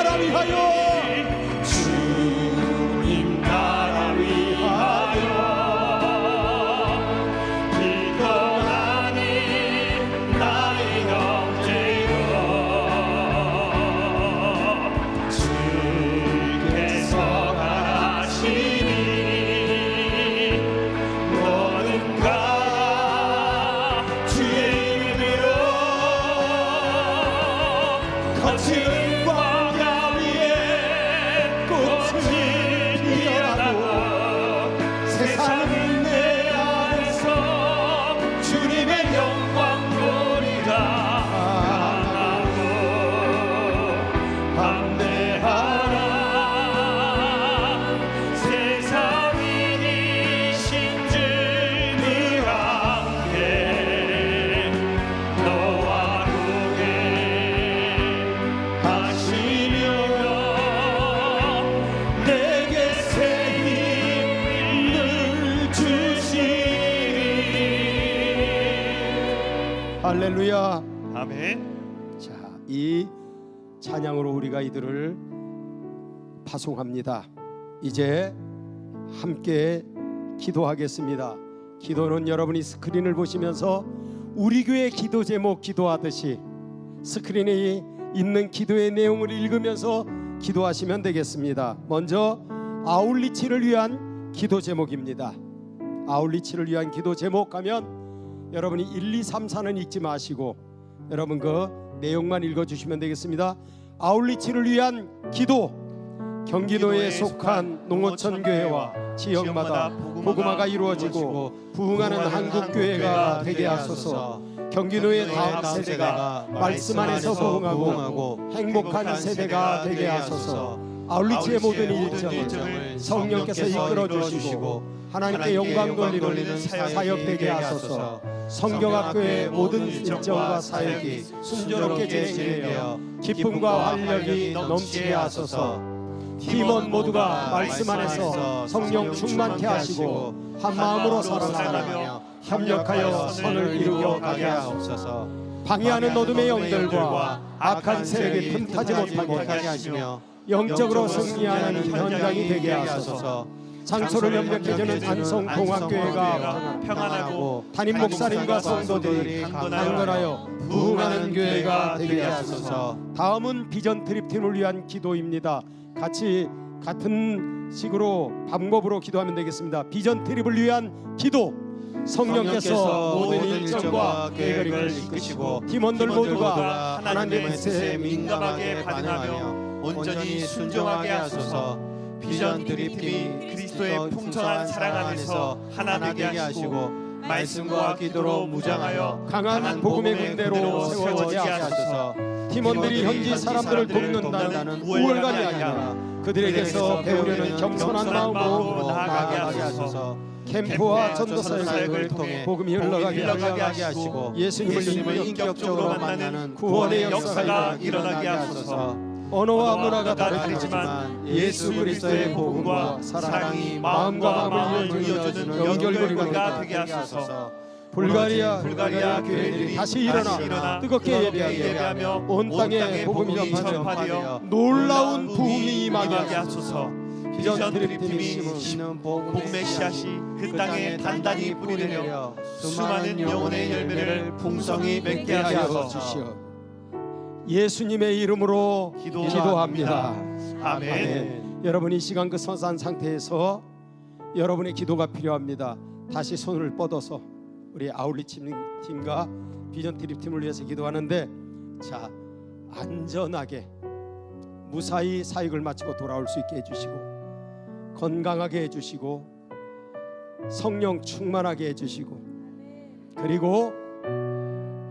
나라 위하여 주님 나라 위하여 기도하니 나의 형제여 주께서 하시니 너는 가라 주의 이름으로 거칠은 광야 위에 꽃을 피어나고 세상은 내 안에서 주님의 영광 보리라 강하고 담대하라 세상이 신주니 함께 너와 함께 하시며 내게 새 힘을 주시리. 할렐루야. 아멘. 자, 이 찬양으로 우리가 이들을 파송합니다. 이제 함께 기도하겠습니다. 기도는 여러분이 스크린을 보시면서 우리 교회 기도 제목 기도하듯이 스크린에 있는 기도의 내용을 읽으면서 기도하시면 되겠습니다. 먼저 아울리치를 위한 기도 제목입니다. 아울리치를 위한 기도 제목 하면 여러분이 1, 2, 3, 4는 읽지 마시고 여러분 그 내용만 읽어주시면 되겠습니다. 아울리치를 위한 기도. 경기도에 속한 농어촌 교회와 지역마다 복음화가 이루어지고 부흥하는 한국 교회가 되게 하소서. 경기도의 다음 세대가 말씀 안에서 부흥하고 행복한 세대가 되게 하소서. 아울리치의 모든 일정을 성령께서 이끌어 주시고 하나님께 영광 돌리는 사역 되게 하소서. 성경학교의 모든 일정과 사역이 순조롭게 진행되어 기쁨과 활력이 넘치게 하소서. 팀원 모두가 말씀 안에서 성령 충만케 하시고 한 마음으로 살아가며 협력하여 선을 이루어 가게 하옵소서. 방해하는 어둠의 영들과 악한 세력이 틈타지 못하게 하시며 영적으로 승리하는 현장이 되게 하소서. 장소를 명백해주는 안성공학교회가 평안하고 담임 목사님과 성도들이 강건하여 부흥하는 교회가 되게 하소서. 다음은 비전 트립팀을 위한 기도입니다. 같이 같은 식으로 방법으로 기도하면 되겠습니다. 비전 트립을 위한 기도. 성령께서 모든 일정과 계획을 이끄시고 팀원들 모두가 하나님의 뜻에 민감하게 반응하며 온전히 순종하게 하소서. 비전 드립팀이 그리스도의 풍성한 사랑 안에서 하나 되게 하시고 말씀과 기도로 무장하여 강한 복음의 군대로 세워지게 하소서. 팀원들이 현지 사람들을 돕는다는 우월감이 아니라 그들에게서 배우려는 겸손한 마음으로 나아가게 하소서. 캠프와 전도 사역을 통해 복음이 흘러가게 하시고 예수님을 인격적으로 만나는 구원의 역사가 일어나게 하소서. 언어와 문화가 다르지만 예수 그리스도의 복음과 사랑이 마음과 마음을 이어주는 연결고리가 되게 하소서. 불가리아 교회들이 다시 일어나 뜨겁게 예배하며 온 땅에 복음이 전파되어 놀라운 부흥이 임하게 하소서. 비전 드립팀이 심는 복음의 씨앗이 그 땅에 단단히 뿌리내려 수많은 영혼의 열매를 풍성히 맺게 하여 주시오. 예수님의 이름으로 기도합니다. 아멘. 여러분 이 시간 그 선한 상태에서 여러분의 기도가 필요합니다. 다시 손을 뻗어서 우리 아울리치 팀과 비전 트립팀을 위해서 기도하는데, 자, 안전하게 무사히 사역을 마치고 돌아올 수 있게 해주시고 건강하게 해주시고 성령 충만하게 해주시고 그리고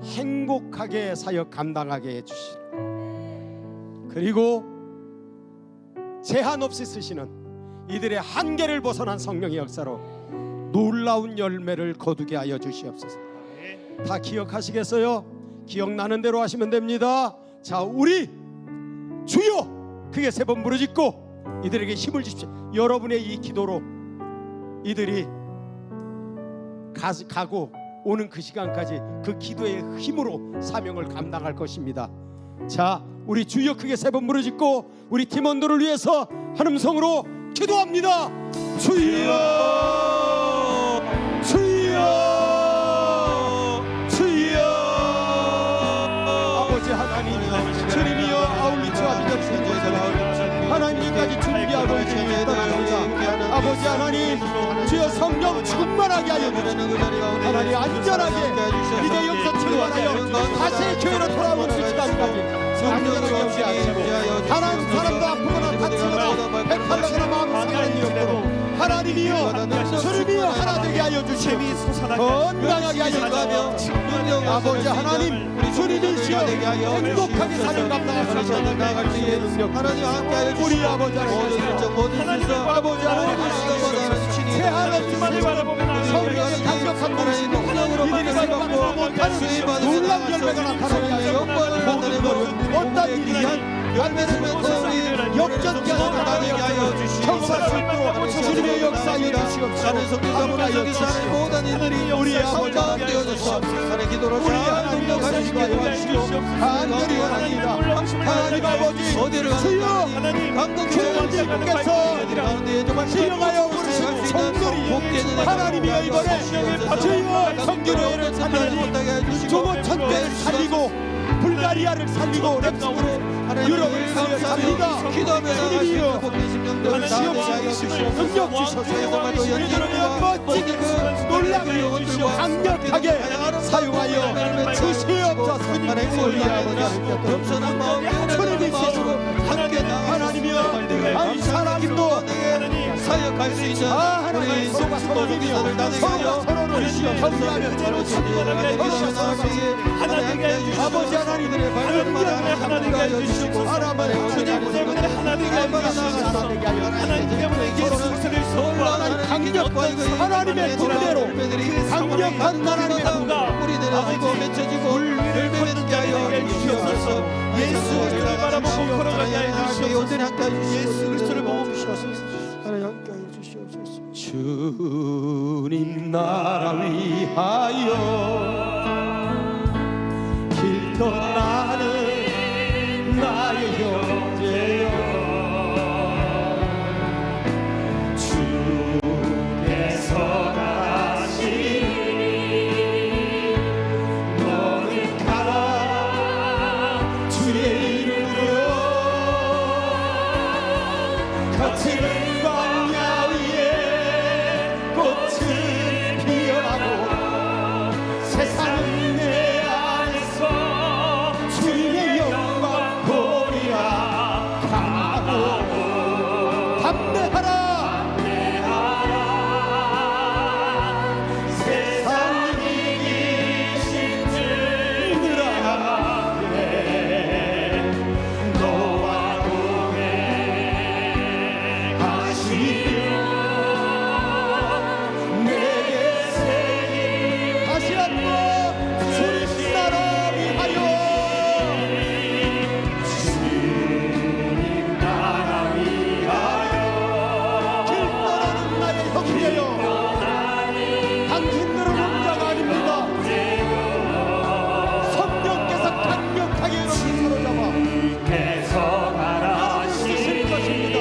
행복하게 사역 감당하게 해주시고 그리고 제한 없이 쓰시는 이들의 한계를 벗어난 성령의 역사로 놀라운 열매를 거두게 하여 주시옵소서. 다 기억하시겠어요? 기억나는 대로 하시면 됩니다. 자, 우리 주여 크게 3번 부르짖고 이들에게 힘을 주십시오. 여러분의 이 기도로 이들이 가고 오는 그 시간까지 그 기도의 힘으로 사명을 감당할 것입니다. 자, 우리 주여 크게 세 번 부르짖고 우리 팀원들을 위해서 한 음성으로 기도합니다. 주여, 주여, 주여. 아버지 하나님, 주님이여 아울리치와 비전팀 하나님까지 준비하고 있는 떠납니다. 아버지 하나님, 주여 성령 충만하게 하여 주시고 하나님 안전하게 이제 여기서 출발하여 다시 교회로 돌아오는 시간까지 안전하게 하시고 하나님 사람도 아프거나 다치거나 배탈나거나 마음 상하는 일 없도록 하나님이여 주님이여 하나 되게 하여 주시고 건강하게 하여 주시고 아버지 하나님 주님이시여 행복하게 사는 감당하시고 나아갈 수 있는 능력 하나님 함께 하여 주시고 우리 아버지 하나님 아버지 하나님 새하늘만을 바라보며 성령의 강력한 분이신 능력으로 이들이 받고 못하는 놀라운 열매가 나타나게 하여 모든 것은 어떤 일이든 열매는 역전케 나타나게 하여 청소할 수 있도록 주님의 역사에 주시옵소서. 함께하여 주시옵소서. 우리 아버지 되어주시옵소서. 우리 하나님 역사에 주시옵소서. 간절히 원합니다. 하나님 아버지 주여 교회님께서 지명하여 오르신 성들이 하나님이여 이번에 주여 성교회를 살리고 조모 천교회를 살리고 불가리아를 살리고 랩스로 유럽을 살립니다. 주님이여 지옵시옵소서. 능력 주셔서 이들을 멋지게 놀랍게 강력하게 사용하여 주시옵소서. 우리 아버지 주님이시고 하나님이여 한 사람도 사역할 수 있는 우리 성도들을 나누며 서로를 격려하며 아버지 하나님들의 발견만을 하나 되게 해주시고 하나만의 주님 때문에 하나 되게 해주시고 하나님 때문에 예수를 소유하는 강력한 하나님의 통대로 강력한 하나님의 통과 우리들의 아버지 맺혀지고 열매맺게 하여 주시옵소서. 예수 그리스도를 바라보고 걸어가게 하여 주시옵소서. 예수 그리스도를 보고 주시옵소서. 하나님 함께 하여 주시옵소서. 주님 나라 위하여 길 떠나는 나의 형제여 주께서 가시니 너는 가라 주의 이름으로 거칠은 광야 위에 꽃을 피어나고 세상은 내 안에서 주님의 영광 보리라 강하고 담대하라 세상 이기신 주를 알아내 너와 동행하시며 내게 세기 다시 한번 주님 나라 위하여 주님 나라 위하여 길 떠나는 나의 형제여 당신들은 혼자가 아닙니다. 성령께서 강력하게 여러분을 사로잡아 여러분을 쓰실 것입니다.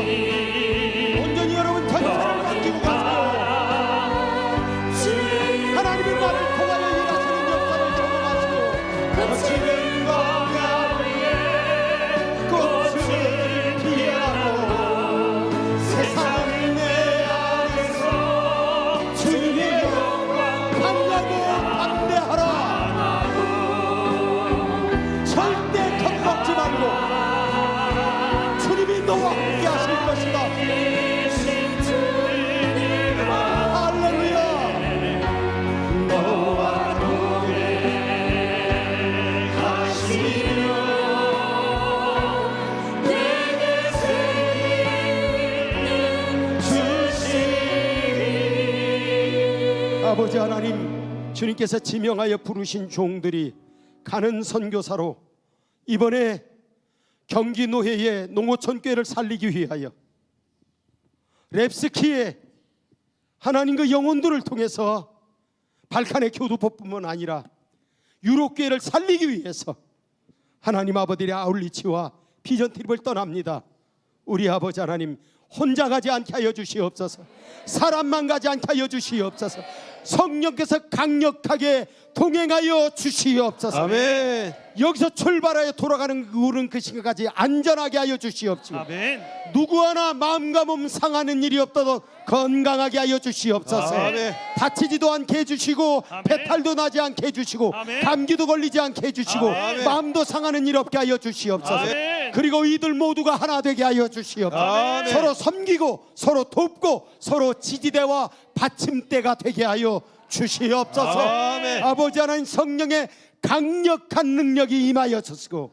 온전히 여러분 전체를 맡기고 가세요. 하나님의 나를 통하여 일하시는 역사를 경험하시고 거칠은 광야 위에 꽃을 피하고 세상은 내 안에서 주님의 영광 강하고 담대하라 절대 겁먹지 말고 주님이 너와 함께 하실 것이다. 할렐루야. 너와 동행하시며 내게 세기는 주시리. 아버지 하나님 주님께서 지명하여 부르신 종들이 가는 선교사로 이번에 경기 노회의 농어촌교회를 살리기 위하여 랩스키에 하나님 그 영혼들을 통해서 발칸의 교두보뿐만 아니라 유럽교회를 살리기 위해서 하나님 아버지의 아울리치와 비전 트립을 떠납니다. 우리 아버지 하나님 혼자 가지 않게 하여 주시옵소서. 사람만 가지 않게 하여 주시옵소서. 성령께서 강력하게 동행하여 주시옵소서. 아멘. 여기서 출발하여 돌아가는 그 시간까지 안전하게 하여 주시옵시고, 아멘. 누구 하나 마음과 몸 상하는 일이 없도록 건강하게 하여 주시옵소서. 아멘. 다치지도 않게 해주시고 아멘. 배탈도 나지 않게 해주시고 아멘. 감기도 걸리지 않게 해주시고 아멘. 마음도 상하는 일 없게 하여 주시옵소서. 아멘. 그리고 이들 모두가 하나 되게 하여 주시옵소서. 아멘. 서로 섬기고 서로 돕고 서로 지지대와 받침대가 되게 하여 주시옵소서. 아멘. 아버지 하나님 성령의 강력한 능력이 임하여 주시고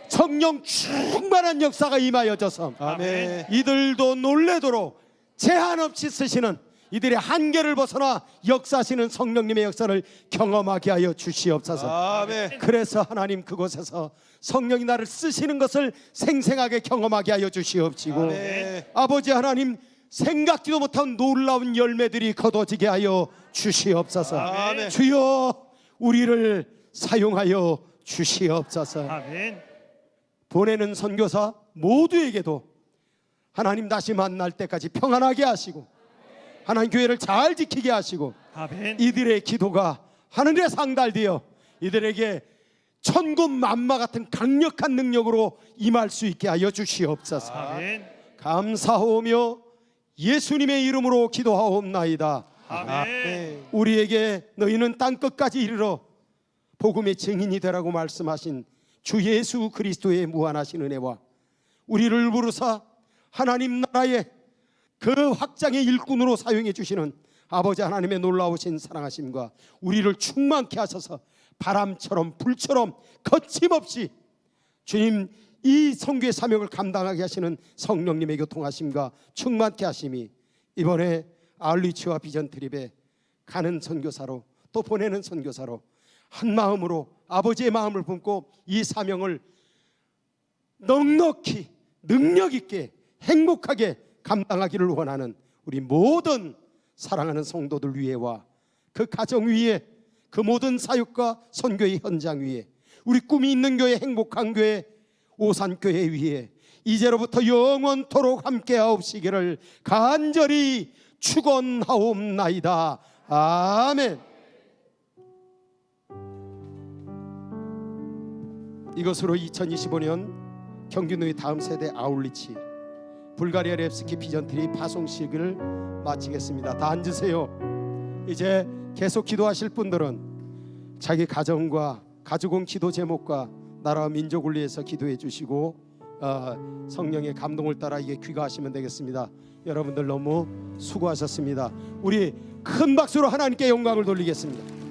성령 충만한 역사가 임하여 져서 아멘. 이들도 놀래도록 제한 없이 쓰시는, 이들의 한계를 벗어나 역사하시는 성령님의 역사를 경험하게 하여 주시옵소서. 아멘. 그래서 하나님 그곳에서 성령이 나를 쓰시는 것을 생생하게 경험하게 하여 주시옵시고, 아멘. 아버지 하나님 생각지도 못한 놀라운 열매들이 거둬지게 하여 주시옵소서. 아멘. 주여 우리를 사용하여 주시옵소서. 아멘. 보내는 선교사 모두에게도 하나님 다시 만날 때까지 평안하게 하시고 하나님 교회를 잘 지키게 하시고 아멘. 이들의 기도가 하늘에 상달되어 이들에게 천군 만마 같은 강력한 능력으로 임할 수 있게 하여 주시옵소서. 아멘. 감사하오며 예수님의 이름으로 기도하옵나이다. 아멘. 우리에게 너희는 땅끝까지 이르러 복음의 증인이 되라고 말씀하신 주 예수 그리스도의 무한하신 은혜와 우리를 부르사 하나님 나라의 그 확장의 일꾼으로 사용해 주시는 아버지 하나님의 놀라우신 사랑하심과 우리를 충만케 하셔서 바람처럼 불처럼 거침없이 주님 이 선교의 사명을 감당하게 하시는 성령님의 교통하심과 충만케 하심이 이번에 아울리치와 비전 트립에 가는 선교사로 또 보내는 선교사로 한 마음으로 아버지의 마음을 품고 이 사명을 넉넉히 능력 있게 행복하게 감당하기를 원하는 우리 모든 사랑하는 성도들 위에와 그 가정 위에 그 모든 사역과 선교의 현장 위에 우리 꿈이 있는 교회 행복한 교회 오산교회 위에 이제로부터 영원토록 함께하옵시기를 간절히 축원하옵나이다. 아멘. 이것으로 2025년 경기노의 다음 세대 아울리치 불가리아 랩스키 비전 트립 파송식을 마치겠습니다. 다 앉으세요. 이제 계속 기도하실 분들은 자기 가정과 가족은 기도 제목과 나라와 민족을 위해서 기도해 주시고 성령의 감동을 따라 이게 귀가하시면 되겠습니다. 여러분들 너무 수고하셨습니다. 우리 큰 박수로 하나님께 영광을 돌리겠습니다.